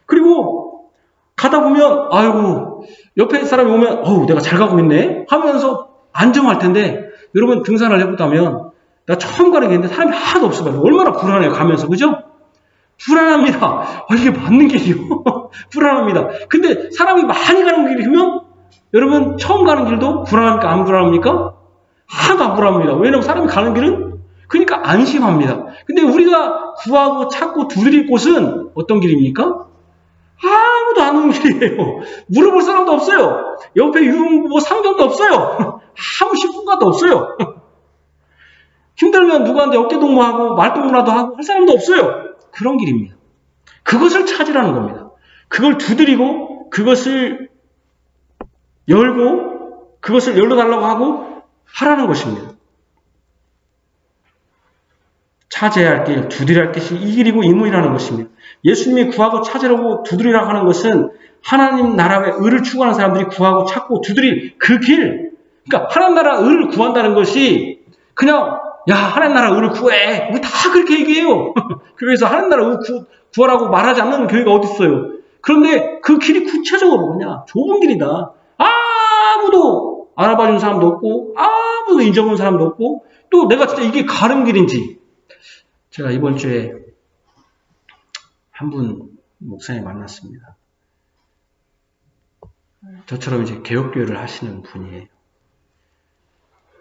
그리고 가다 보면 아이고 옆에 사람이 오면 어우 내가 잘 가고 있네 하면서 안정할 텐데 여러분 등산을 해보다면 나 처음 가는 길인데 사람이 하나도 없어가지고 얼마나 불안해요 가면서 그죠? 불안합니다. 이게 맞는 길이요? 불안합니다. 근데 사람이 많이 가는 길이면 여러분 처음 가는 길도 불안합니까? 안 불안합니까? 하나도 안 불안합니다. 왜냐면 사람이 가는 길은 그러니까 안심합니다. 근데 우리가 구하고 찾고 두드릴 곳은 어떤 길입니까? 아무도 안 오는 길이에요. 물어볼 사람도 없어요. 옆에 상점도 없어요. 아무 식구가도 없어요. 힘들면 누구한테 어깨동무하고 말동무라도 하고 할 사람도 없어요. 그런 길입니다. 그것을 찾으라는 겁니다. 그걸 두드리고 그것을 열고 그것을 열어달라고 하고 하라는 것입니다. 찾아야 할 길, 두드려야 할 것이 이 길이고 이 문이라는 것입니다. 예수님이 구하고 찾으라고 두드리라고 하는 것은 하나님 나라의 의를 추구하는 사람들이 구하고 찾고 두드릴 그 길. 그러니까 하나님 나라 의를 구한다는 것이 그냥 야 하나님 나라 의를 구해. 우리 다 그렇게 얘기해요. 그래서 하나님 나라 의 구하라고 말하지 않는 교회가 어디 있어요. 그런데 그 길이 구체적으로 뭐냐. 좁은 길이다. 아무도 알아봐주는 사람도 없고 아무도 인정하는 사람도 없고 또 내가 진짜 이게 가는 길인지 제가 이번 주에 한 분 목사님 만났습니다. 저처럼 이제 개혁교회를 하시는 분이에요.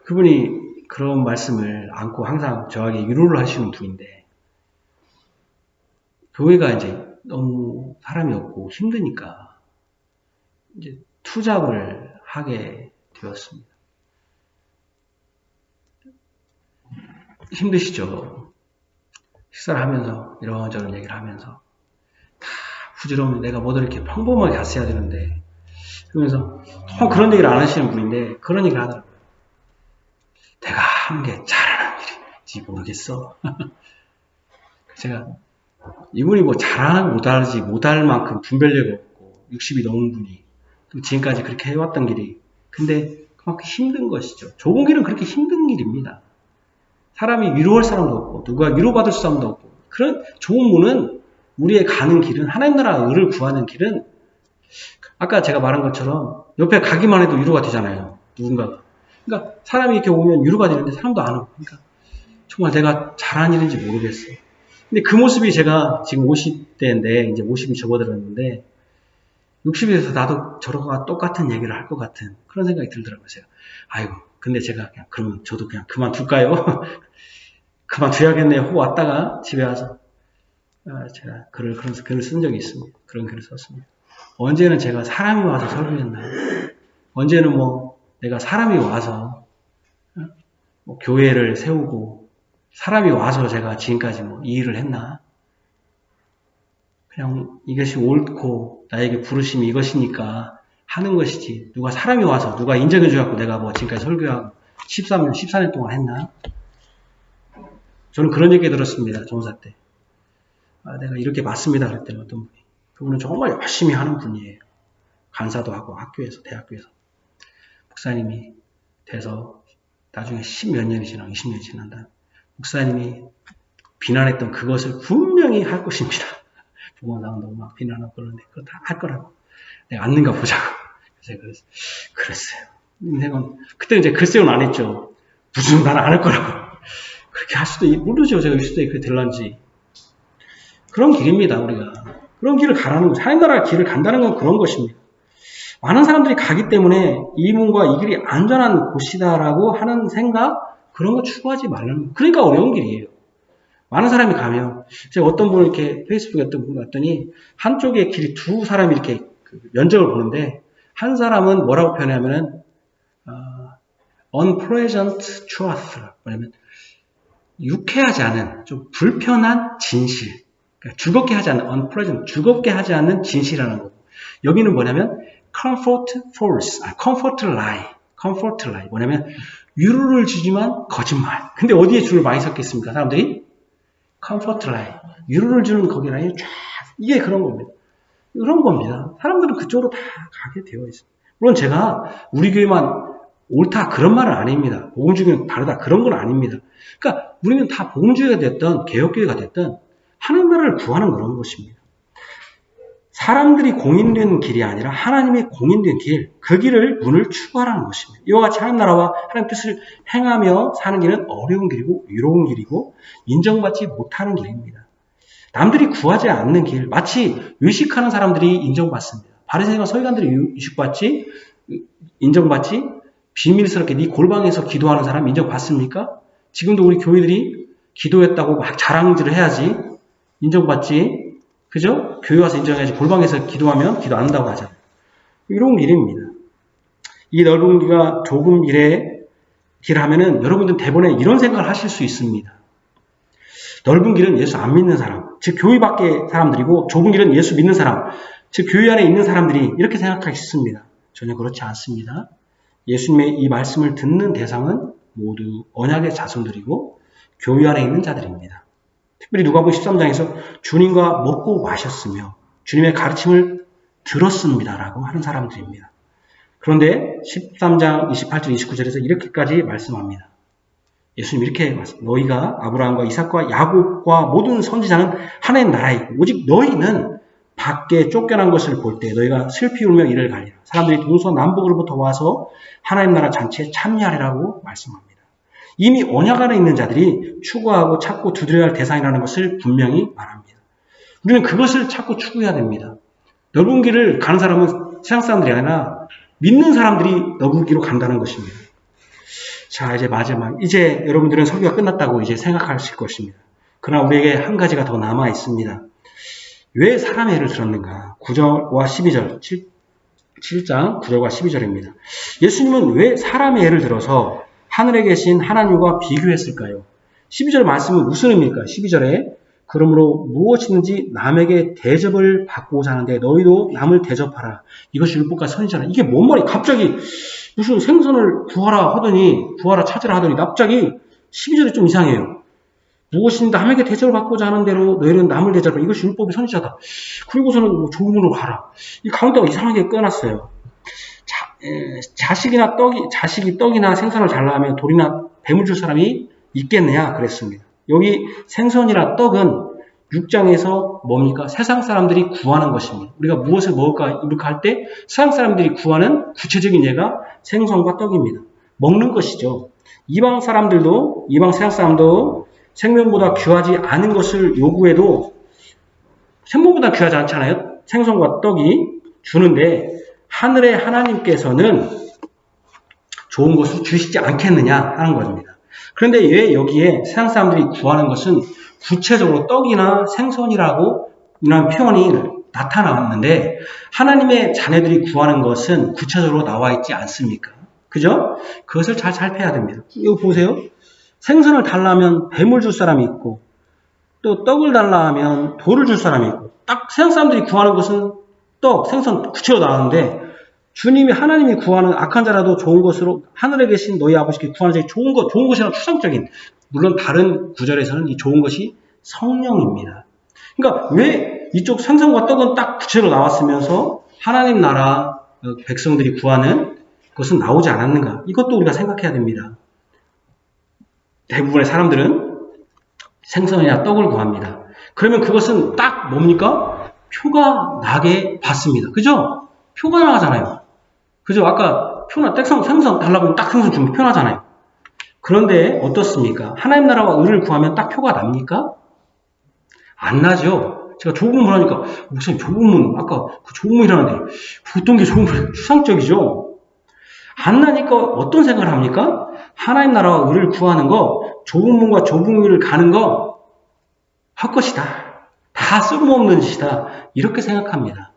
그분이 그런 말씀을 안고 항상 저에게 위로를 하시는 분인데 교회가 이제 너무 사람이 없고 힘드니까 이제 투잡을 하게 되었습니다. 힘드시죠? 식사를 하면서 이런저런 얘기를 하면서 다 부지런히 내가 뭐든 이렇게 평범하게 갔어야 되는데 그러면서 그런 얘기를 안 하시는 분인데 그런 얘기를 하더라고요. 내가 하는 게 잘하는 일인지 모르겠어. 제가 이분이 뭐 잘하는 못할 만큼 분별력이 없고 60이 넘은 분이 또 지금까지 그렇게 해왔던 길이 근데 그만큼 힘든 것이죠. 좁은 길은 그렇게 힘든 길입니다. 사람이 위로할 사람도 없고 누가 위로받을 사람도 없고 그런 좁은 문은 우리의 가는 길은 하나님 나라 의를 구하는 길은 아까 제가 말한 것처럼 옆에 가기만 해도 위로가 되잖아요. 누군가가. 그러니까 사람이 이렇게 오면 위로가 되는데 사람도 안 오고. 그러니까 정말 내가 잘한 일인지 모르겠어요. 근데 그 모습이 제가 지금 50대인데 이제 50이 접어들었는데 60이 돼서 나도 저러고 똑같은 얘기를 할 것 같은 그런 생각이 들더라고요. 제가. 아이고, 근데 제가 그냥 그러면 저도 그냥 그만둘까요? 그만둬야겠네요. 하고 왔다가 집에 와서 제가 그런 글을 쓴 적이 있습니다. 그런 글을 썼습니다. 언제는 제가 사람이 와서 설교했나요? 언제는 내가 사람이 와서 교회를 세우고 사람이 와서 제가 지금까지 이 일을 했나? 그냥 이것이 옳고 나에게 부르심이 이것이니까 하는 것이지. 누가 사람이 와서 누가 인정해 줘갖고 내가 지금까지 설교하고 13년, 14년 동안 했나? 저는 그런 얘기 들었습니다. 종사 때. 내가 이렇게 맞습니다. 그랬더니 어떤 분이. 그분은 정말 열심히 하는 분이에요. 간사도 하고 학교에서, 대학교에서. 목사님이 돼서 나중에 10몇 년이 지나고 20년이 지난다. 목사님이 비난했던 그것을 분명히 할 것입니다. 부모나도 막 비난하고 그러는데 그거 다 할 거라고. 내가 앉는가 보자고. 그래서 그랬어요. 인생은 그때 이제 글쎄요는 안 했죠. 무슨 나는 안 할 거라고. 그렇게 할 수도 모르죠. 제가 60대에 그렇게 될런지. 그런 길입니다. 우리가. 그런 길을 가라는 거죠. 하나님 나라 길을 간다는 건 그런 것입니다. 많은 사람들이 가기 때문에 이 문과 이 길이 안전한 곳이다라고 하는 생각 그런 거 추구하지 말라는 거예요. 그러니까 어려운 길이에요. 많은 사람이 가면 제가 어떤 분을 이렇게 페이스북에 어떤 분 갔더니 한쪽의 길이 두 사람이 이렇게 면적을 보는데 한 사람은 뭐라고 표현하면은 unpleasant truth 뭐냐면 유쾌하지 않은 좀 불편한 진실 그러니까 즐겁게 하지 않는 unpleasant 즐겁게 하지 않는 진실이라는 거고 여기는 뭐냐면 comfort false comfort lie 뭐냐면 위로를 주지만 거짓말 근데 어디에 줄을 많이 섰겠습니까 사람들이 comfort lie 위로를 주는 거기 라인이 쫙 이게 그런 겁니다. 그런 겁니다. 사람들은 그쪽으로 다 가게 되어 있습니다. 물론 제가 우리 교회만 옳다 그런 말은 아닙니다. 복음주의는 다르다 그런 건 아닙니다. 그러니까 우리는 다 복음주의가 됐든 개혁교회가 됐든 하나님 나라를 구하는 그런 것입니다. 사람들이 공인된 길이 아니라 하나님의 공인된 길, 그 길을 문을 추구하라는 것입니다. 이와 같이 하나님 나라와 하나님 뜻을 행하며 사는 길은 어려운 길이고 위로운 길이고 인정받지 못하는 길입니다. 남들이 구하지 않는 길, 마치 의식하는 사람들이 인정받습니다. 바리새인과 서기관들이 인정받지 비밀스럽게 네 골방에서 기도하는 사람 인정받습니까? 지금도 우리 교회들이 기도했다고 막 자랑질을 해야지 인정받지 그죠? 교회 와서 인정해야지 골방에서 기도하면 기도 안 한다고 하잖아요. 이런 길입니다. 이 넓은 길과 좁은 길을 하면은 여러분들 대본에 이런 생각을 하실 수 있습니다. 넓은 길은 예수 안 믿는 사람, 즉 교회 밖의 사람들이고 좁은 길은 예수 믿는 사람, 즉 교회 안에 있는 사람들이 이렇게 생각하겠습니다. 전혀 그렇지 않습니다. 예수님의 이 말씀을 듣는 대상은 모두 언약의 자손들이고 교회 안에 있는 자들입니다. 특별히 누가복음 13장에서 주님과 먹고 마셨으며 주님의 가르침을 들었습니다라고 하는 사람들입니다. 그런데 13장 28절 29절에서 이렇게까지 말씀합니다. 예수님 이렇게 말씀합니다. 너희가 아브라함과 이삭과 야곱과 모든 선지자는 하나님 나라에 있고 오직 너희는 밖에 쫓겨난 것을 볼 때 너희가 슬피 울며 이를 갈리라. 사람들이 동서남북으로부터 와서 하나님 나라 잔치에 참여하리라고 말씀합니다. 이미 언약 안에 있는 자들이 추구하고 찾고 두드려야 할 대상이라는 것을 분명히 말합니다. 우리는 그것을 찾고 추구해야 됩니다. 넓은 길을 가는 사람은 세상 사람들이 아니라 믿는 사람들이 넓은 길로 간다는 것입니다. 자, 이제 마지막. 이제 여러분들은 설교가 끝났다고 이제 생각하실 것입니다. 그러나 우리에게 한 가지가 더 남아 있습니다. 왜 사람의 예를 들었는가? 9절과 12절, 7장 9절과 12절입니다. 예수님은 왜 사람의 예를 들어서 하늘에 계신 하나님과 비교했을까요? 12절 말씀은 무슨 의미일까요? 12절에 그러므로 무엇이든지 남에게 대접을 받고자 하는데 너희도 남을 대접하라. 이것이 율법과 선지자라. 이게 뭔 말이야? 갑자기 무슨 생선을 구하라 찾으라 하더니 갑자기 12절이 좀 이상해요. 무엇인지 남에게 대접을 받고자 하는 대로 너희는 남을 대접하라. 이것이 율법의 선지자다. 그리고서는 조문으로 가라. 이 가운데가 이상하게 꺼놨어요. 자식이 떡이나 생선을 잘라하면 돌이나 뱀을 줄 사람이 있겠느냐 그랬습니다. 여기 생선이나 떡은 6장에서 뭡니까? 세상 사람들이 구하는 것입니다. 우리가 무엇을 먹을까 입을까 할 때 세상 사람들이 구하는 구체적인 예가 생선과 떡입니다. 먹는 것이죠. 이방 사람들도, 이방 세상 사람도 생명보다 귀하지 않은 것을 요구해도 생명보다 귀하지 않잖아요. 생선과 떡이 주는데 하늘의 하나님께서는 좋은 것을 주시지 않겠느냐 하는 것입니다. 그런데 왜 여기에 세상 사람들이 구하는 것은 구체적으로 떡이나 생선이라고 이런 표현이 나타나왔는데 하나님의 자녀들이 구하는 것은 구체적으로 나와 있지 않습니까? 그죠? 그것을 잘 살펴야 됩니다. 이거 보세요. 생선을 달라면 뱀을 줄 사람이 있고 또 떡을 달라 하면 돌을 줄 사람이 있고 딱 세상 사람들이 구하는 것은 떡, 생선 구체로 나왔는데 주님이 하나님이 구하는 악한 자라도 좋은 것으로 하늘에 계신 너희 아버지께 구하는 자의 좋은 것이란 추상적인 물론 다른 구절에서는 이 좋은 것이 성령입니다. 그러니까 왜 이쪽 생선과 떡은 딱 구체로 나왔으면서 하나님 나라 백성들이 구하는 것은 나오지 않았는가? 이것도 우리가 생각해야 됩니다. 대부분의 사람들은 생선이나 떡을 구합니다. 그러면 그것은 딱 뭡니까? 표가 나게 받습니다. 그죠? 표가 나가잖아요. 그죠? 아까 표나 생선 달라고 하면 딱 생선 주면 표 나잖아요. 그런데 어떻습니까? 하나님 나라와 의를 구하면 딱 표가 납니까? 안 나죠. 제가 조국문 하니까 목사님 조국문 아까 그 조국문이라는데 어떤 게 좋은 거예요? 추상적이죠. 안 나니까 어떤 생각을 합니까? 하나님 나라와 의를 구하는 거 조국문과 조국문을 가는 거 헛것이다. 다 쓸모없는 짓이다. 이렇게 생각합니다.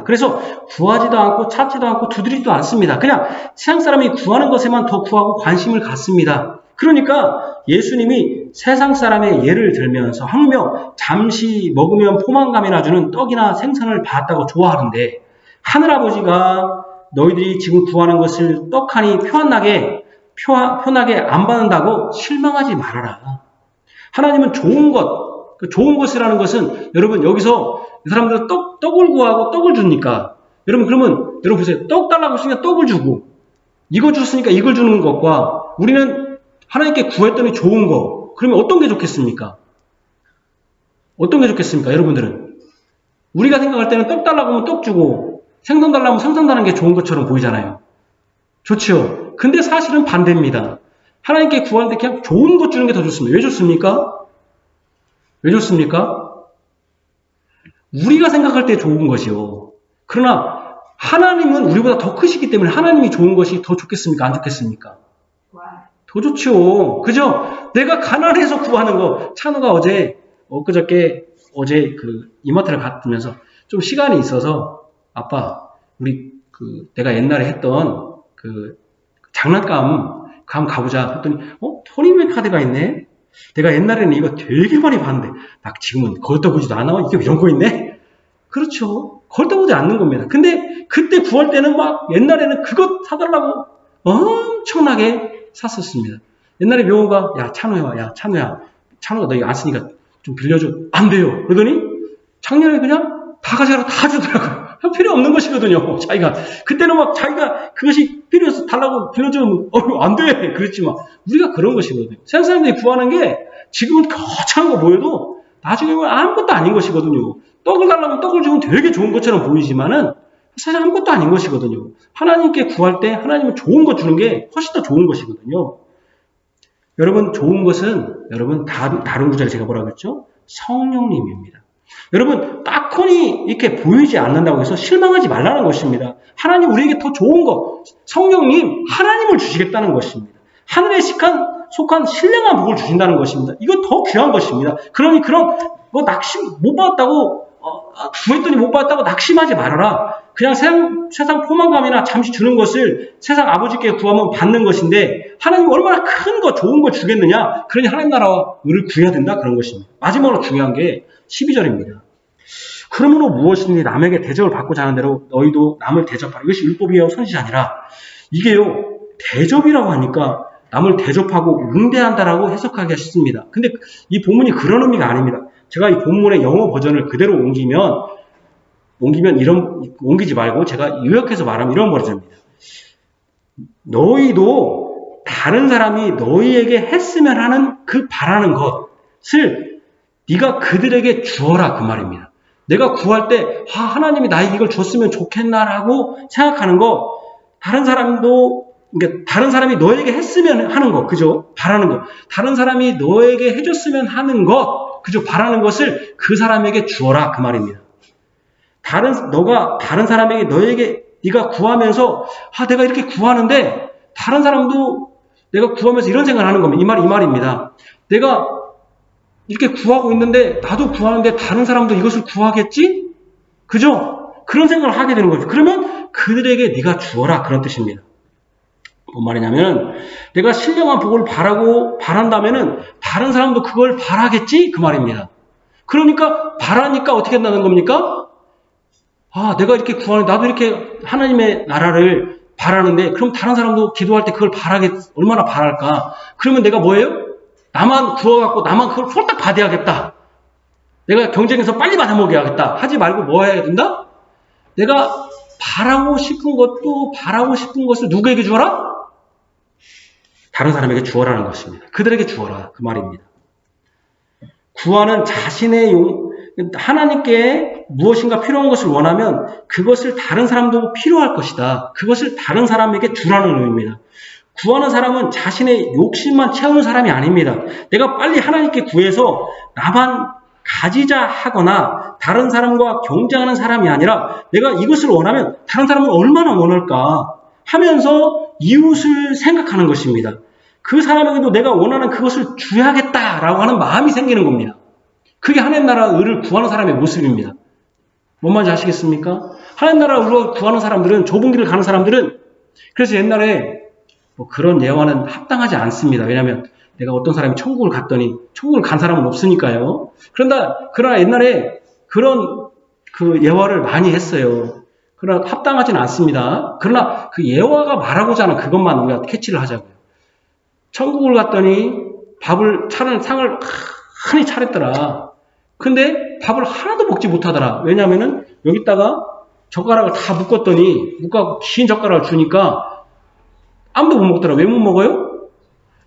그래서 구하지도 않고 찾지도 않고 두드리지도 않습니다. 그냥 세상 사람이 구하는 것에만 더 구하고 관심을 갖습니다. 그러니까 예수님이 세상 사람의 예를 들면서 항명 잠시 먹으면 포만감이나 주는 떡이나 생선을 받았다고 좋아하는데 하늘아버지가 너희들이 지금 구하는 것을 떡하니 표나게 안 받는다고 실망하지 말아라. 하나님은 좋은 것이라는 것은 여러분 여기서 이 사람들은 떡을 구하고 떡을 주니까 여러분 보세요. 떡 달라고 했으니까 떡을 주고 이거 줬으니까 이걸 주는 것과 우리는 하나님께 구했더니 좋은 거 그러면 어떤 게 좋겠습니까? 여러분들은 우리가 생각할 때는 떡 달라고 하면 떡 주고 생선 달라고 하면 생선 달라는 게 좋은 것처럼 보이잖아요. 좋죠. 근데 사실은 반대입니다. 하나님께 구하는데 그냥 좋은 것 주는 게 더 좋습니다. 왜 좋습니까? 우리가 생각할 때 좋은 것이요. 그러나 하나님은 우리보다 더 크시기 때문에 하나님이 좋은 것이 더 좋겠습니까? 안 좋겠습니까? 더 좋죠. 그죠? 내가 가난해서 구하는 거. 찬우가 엊그저께 그 이마트를 갔으면서 좀 시간이 있어서 아빠 우리 내가 옛날에 했던 그 장난감 한번 가보자. 그랬더니 토니메 카드가 있네. 내가 옛날에는 이거 되게 많이 봤는데 나 지금은 걸다 보지도 않아. 이게 이런 거 있네? 그렇죠. 걸다 보지 않는 겁니다. 근데 그때 구할 때는 막 옛날에는 그것 사달라고 엄청나게 샀었습니다. 옛날에 명호가 야 찬우가 너 이거 안 쓰니까 좀 빌려줘. 안 돼요. 그러더니 작년에 그냥 다 가져라 다 주더라고요. 필요 없는 것이거든요. 자기가 그때는 막 자기가 그것이 필요해서 달라고 빌려주면 안 돼. 그랬지만 우리가 그런 것이거든요. 세상 사람들이 구하는 게 지금은 거창한 거 보여도 나중에는 아무것도 아닌 것이거든요. 떡을 달라고 떡을 주면 되게 좋은 것처럼 보이지만은 사실 아무것도 아닌 것이거든요. 하나님께 구할 때 하나님은 좋은 것 주는 게 훨씬 더 좋은 것이거든요. 여러분 좋은 것은 여러분 다른 구절에 제가 뭐라고 했죠? 성령님입니다. 여러분 딱하니 이렇게 보이지 않는다고 해서 실망하지 말라는 것입니다. 하나님 우리에게 더 좋은 것 성령님 하나님을 주시겠다는 것입니다. 하늘에 속한 신령한 복을 주신다는 것입니다. 이거 더 귀한 것입니다. 그러니 그런 낙심 못 받았다고 구했더니 못 받았다고 낙심하지 말아라. 그냥 세상 포만감이나 잠시 주는 것을 세상 아버지께 구하면 받는 것인데 하나님 얼마나 큰 거 좋은 걸 주겠느냐. 그러니 하나님 나라와 의를 구해야 된다 그런 것입니다. 마지막으로 중요한 게 12절입니다. 그러므로 무엇이든지 남에게 대접을 받고자 하는 대로 너희도 남을 대접하라. 이것이 율법이요 선지자 아니라 이게요 대접이라고 하니까 남을 대접하고 응대한다라고 해석하기가 쉽습니다. 근데 이 본문이 그런 의미가 아닙니다. 제가 이 본문의 영어 버전을 그대로 옮기지 말고 제가 요약해서 말하면 이런 버전입니다. 너희도 다른 사람이 너희에게 했으면 하는 그 바라는 것을 네가 그들에게 주어라 그 말입니다. 내가 구할 때 하나님이 나에게 이걸 줬으면 좋겠나라고 생각하는 거, 다른 사람도, 그러니까 다른 사람이 너에게 했으면 하는 거, 그죠? 바라는 거. 다른 사람이 너에게 해줬으면 하는 것, 그죠? 바라는 것을 그 사람에게 주어라 그 말입니다. 너가 다른 사람에게 네가 구하면서 내가 이렇게 구하는데 다른 사람도 내가 구하면서 이런 생각을 하는 겁니다. 이 말입니다. 내가 이렇게 구하고 있는데 나도 구하는데 다른 사람도 이것을 구하겠지? 그죠? 그런 생각을 하게 되는 거죠. 그러면 그들에게 네가 주어라 그런 뜻입니다. 뭔 말이냐면 내가 신령한 복을 바란다면은 다른 사람도 그걸 바라겠지? 그 말입니다. 그러니까 바라니까 어떻게 한다는 겁니까? 내가 이렇게 구하는데 나도 이렇게 하나님의 나라를 바라는데 그럼 다른 사람도 기도할 때 그걸 얼마나 바랄까? 그러면 내가 뭐예요? 나만 구워갖고 나만 그걸 홀딱 받아야겠다. 내가 경쟁에서 빨리 받아먹여야겠다. 하지 말고 뭐 해야 된다? 내가 바라고 싶은 것을 누구에게 주어라? 다른 사람에게 주어라는 것입니다. 그들에게 주어라. 그 말입니다. 구하는 하나님께 무엇인가 필요한 것을 원하면 그것을 다른 사람도 필요할 것이다. 그것을 다른 사람에게 주라는 의미입니다. 구하는 사람은 자신의 욕심만 채우는 사람이 아닙니다. 내가 빨리 하나님께 구해서 나만 가지자 하거나 다른 사람과 경쟁하는 사람이 아니라 내가 이것을 원하면 다른 사람은 얼마나 원할까 하면서 이웃을 생각하는 것입니다. 그 사람에게도 내가 원하는 그것을 줘야겠다라고 하는 마음이 생기는 겁니다. 그게 하나님 나라 의를 구하는 사람의 모습입니다. 뭔 말인지 아시겠습니까? 하나님 나라 의를 구하는 사람들은, 좁은 길을 가는 사람들은, 그래서 옛날에 그런 예화는 합당하지 않습니다. 왜냐하면 내가 어떤 사람이 천국을 갔더니 천국을 간 사람은 없으니까요. 그러나 옛날에 그런 그 예화를 많이 했어요. 그러나 합당하지는 않습니다. 그러나 그 예화가 말하고자 하는 그것만 우리가 캐치를 하자고요. 천국을 갔더니 상을 많이 차렸더라. 근데 밥을 하나도 먹지 못하더라. 왜냐하면은 여기다가 젓가락을 다 묶어갖고 긴 젓가락을 주니까 아무도 못 먹더라. 왜 못 먹어요?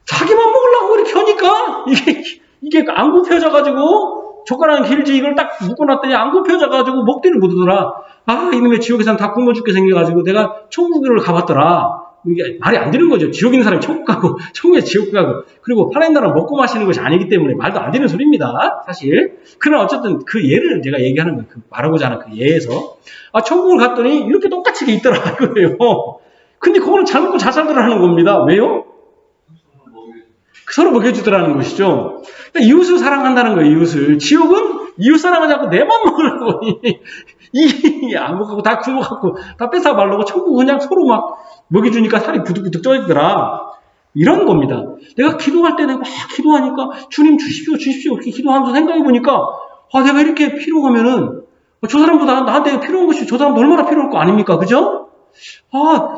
자기만 먹으려고 그렇게 하니까 이게 안 굽혀져가지고 젓가락은 길지 이걸 딱 묶어놨더니 안 굽혀져가지고 먹지를 못하더라. 이놈의 지옥에선 다 굶어 죽게 생겨가지고 내가 천국을 가봤더라. 이게 말이 안 되는 거죠. 지옥에 있는 사람이 천국 가고 천국에 지옥 가고 그리고 하나님 나라 먹고 마시는 것이 아니기 때문에 말도 안 되는 소리입니다. 사실. 그러나 어쨌든 그 예를 제가 얘기하는 거예요. 말하고자 하는 그 예에서 천국을 갔더니 이렇게 똑같이 돼 있더라 이거예요. 근데 그거는 잘 먹고 잘 살더라는 겁니다. 왜요? 서로 먹여주더라는 것이죠. 그러니까 이웃을 사랑한다는 거예요. 이웃을. 지옥은 이웃 사랑하지 않고 내만 먹으려고 이게 안 먹고 다 굶어갖고 다 뺏어 말르고 천국은 그냥 서로 막 먹여주니까 살이 부득부득 쪄있더라. 이런 겁니다. 내가 기도할 때 내가 막 기도하니까 주님 주십시오 이렇게 기도하면서 생각해보니까 내가 이렇게 필요하면은 저 사람도 나한테 필요한 것이 저 사람도 얼마나 필요할 거 아닙니까? 그죠?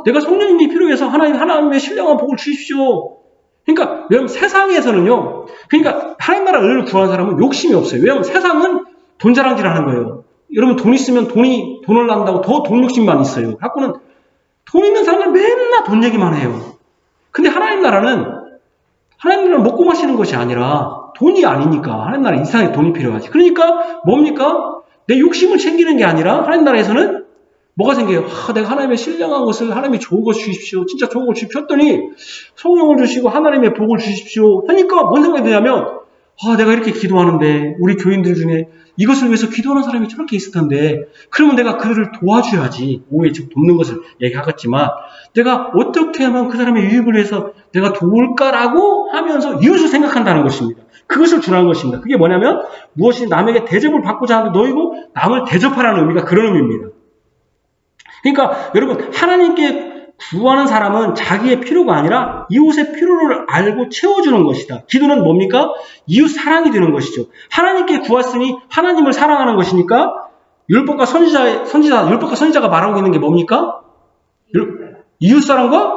내가 성령님이 필요해서 하나님의 신령한 복을 주십시오. 그러니까 왜냐면 세상에서는요. 그러니까 하나님 나라 의를 구하는 사람은 욕심이 없어요. 왜냐면 세상은 돈 자랑질을 하는 거예요. 여러분 돈 있으면 돈을 난다고 더 돈 욕심만 있어요. 갖고는 돈 있는 사람은 맨날 돈 얘기만 해요. 근데 하나님 나라는 먹고 마시는 것이 아니라 돈이 아니니까 하나님 나라 이상의 돈이 필요하지. 그러니까 뭡니까? 내 욕심을 챙기는 게 아니라 하나님 나라에서는 뭐가 생겨요? 내가 하나님의 신령한 것을 하나님이 좋은 것 주십시오. 진짜 좋은 것 주십시오. 했더니 성령을 주시고 하나님의 복을 주십시오. 하니까 뭔 생각이 드냐면 내가 이렇게 기도하는데 우리 교인들 중에 이것을 위해서 기도하는 사람이 저렇게 있을 텐데 그러면 내가 그들을 도와줘야지. 오해 즉 돕는 것을 얘기하겠지만 내가 어떻게 하면 그 사람의 유익을 위해서 내가 도울까라고 하면서 이웃을 생각한다는 것입니다. 그것을 주라는 것입니다. 그게 뭐냐면 무엇이 남에게 대접을 받고자 하는데 너희고 남을 대접하라는 의미가 그런 의미입니다. 그러니까 여러분 하나님께 구하는 사람은 자기의 필요가 아니라 이웃의 필요를 알고 채워주는 것이다. 기도는 뭡니까? 이웃 사랑이 되는 것이죠. 하나님께 구했으니 하나님을 사랑하는 것이니까 율법과 선지자가 말하고 있는 게 뭡니까? 이웃 사랑과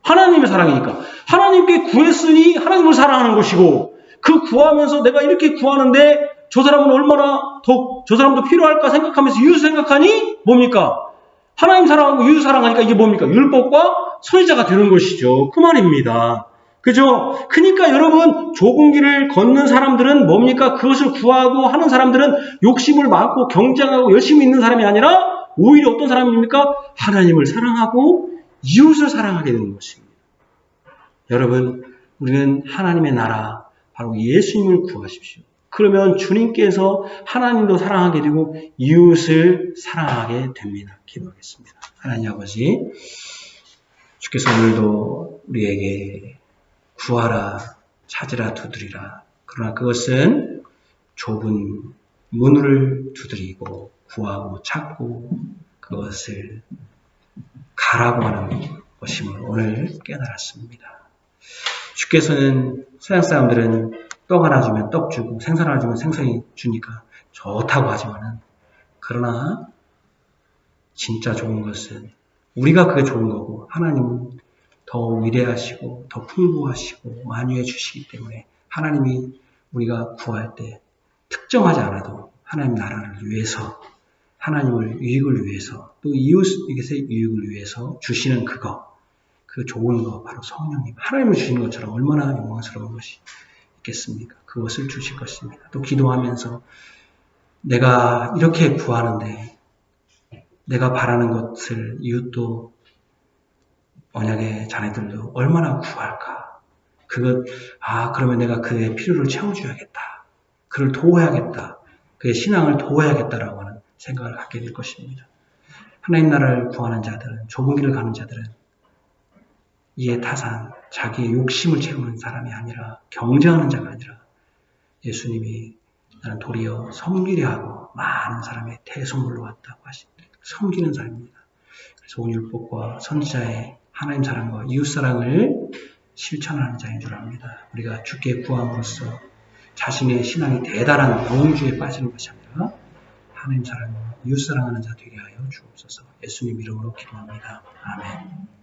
하나님의 사랑이니까 하나님께 구했으니 하나님을 사랑하는 것이고 그 구하면서 내가 이렇게 구하는데 저 사람은 얼마나 더 저 사람도 필요할까 생각하면서 이웃 생각하니 뭡니까? 하나님 사랑하고 이웃 사랑하니까 이게 뭡니까? 율법과 선지자가 되는 것이죠. 그 말입니다. 그죠? 그러니까 여러분, 좁은 길을 걷는 사람들은 뭡니까? 그것을 구하고 하는 사람들은 욕심을 많고 경쟁하고 열심히 있는 사람이 아니라 오히려 어떤 사람입니까? 하나님을 사랑하고 이웃을 사랑하게 되는 것입니다. 여러분, 우리는 하나님의 나라, 바로 예수님을 구하십시오. 그러면 주님께서 하나님도 사랑하게 되고 이웃을 사랑하게 됩니다. 기도하겠습니다. 하나님 아버지, 주께서 오늘도 우리에게 구하라, 찾으라, 두드리라. 그러나 그것은 좁은 문을 두드리고 구하고 찾고 그것을 가라고 하는 것임을 오늘 깨달았습니다. 주께서는 서양 사람들은 떡 하나 주면 떡 주고 생선 하나 주면 생선이 주니까 좋다고 하지만은 그러나 진짜 좋은 것은 우리가 그게 좋은 거고 하나님은 더 위대하시고 더 풍부하시고 만유해 주시기 때문에 하나님이 우리가 구할 때 특정하지 않아도 하나님 나라를 위해서 하나님을 유익을 위해서 또 이웃에게의 유익을 위해서 주시는 그거 그 좋은 거 바로 성령님 하나님을 주시는 것처럼 얼마나 영광스러운 것이 있겠습니까? 그것을 주실 것입니다. 또 기도하면서 내가 이렇게 구하는데 내가 바라는 것을 이웃도 만약에 자네들도 얼마나 구할까? 그러면 내가 그의 필요를 채워줘야겠다. 그를 도와야겠다. 그의 신앙을 도와야겠다라고 하는 생각을 갖게 될 것입니다. 하나님 나라를 구하는 자들은, 좁은 길을 가는 자들은 이에 타산, 자기의 욕심을 채우는 사람이 아니라, 경쟁하는 자가 아니라, 예수님이 나는 도리어 섬기려 하고 많은 사람의 대성물로 왔다고 하십니다. 섬기는 사람입니다. 그래서 온 율법과 선지자의 하나님 사랑과 이웃 사랑을 실천하는 자인 줄 압니다. 우리가 주께 구함으로써 자신의 신앙이 대단한 영웅주의에 빠지는 것이 아니라 하나님 사랑과 이웃 사랑하는 자 되게 하여 주옵소서. 예수님 이름으로 기도합니다. 아멘.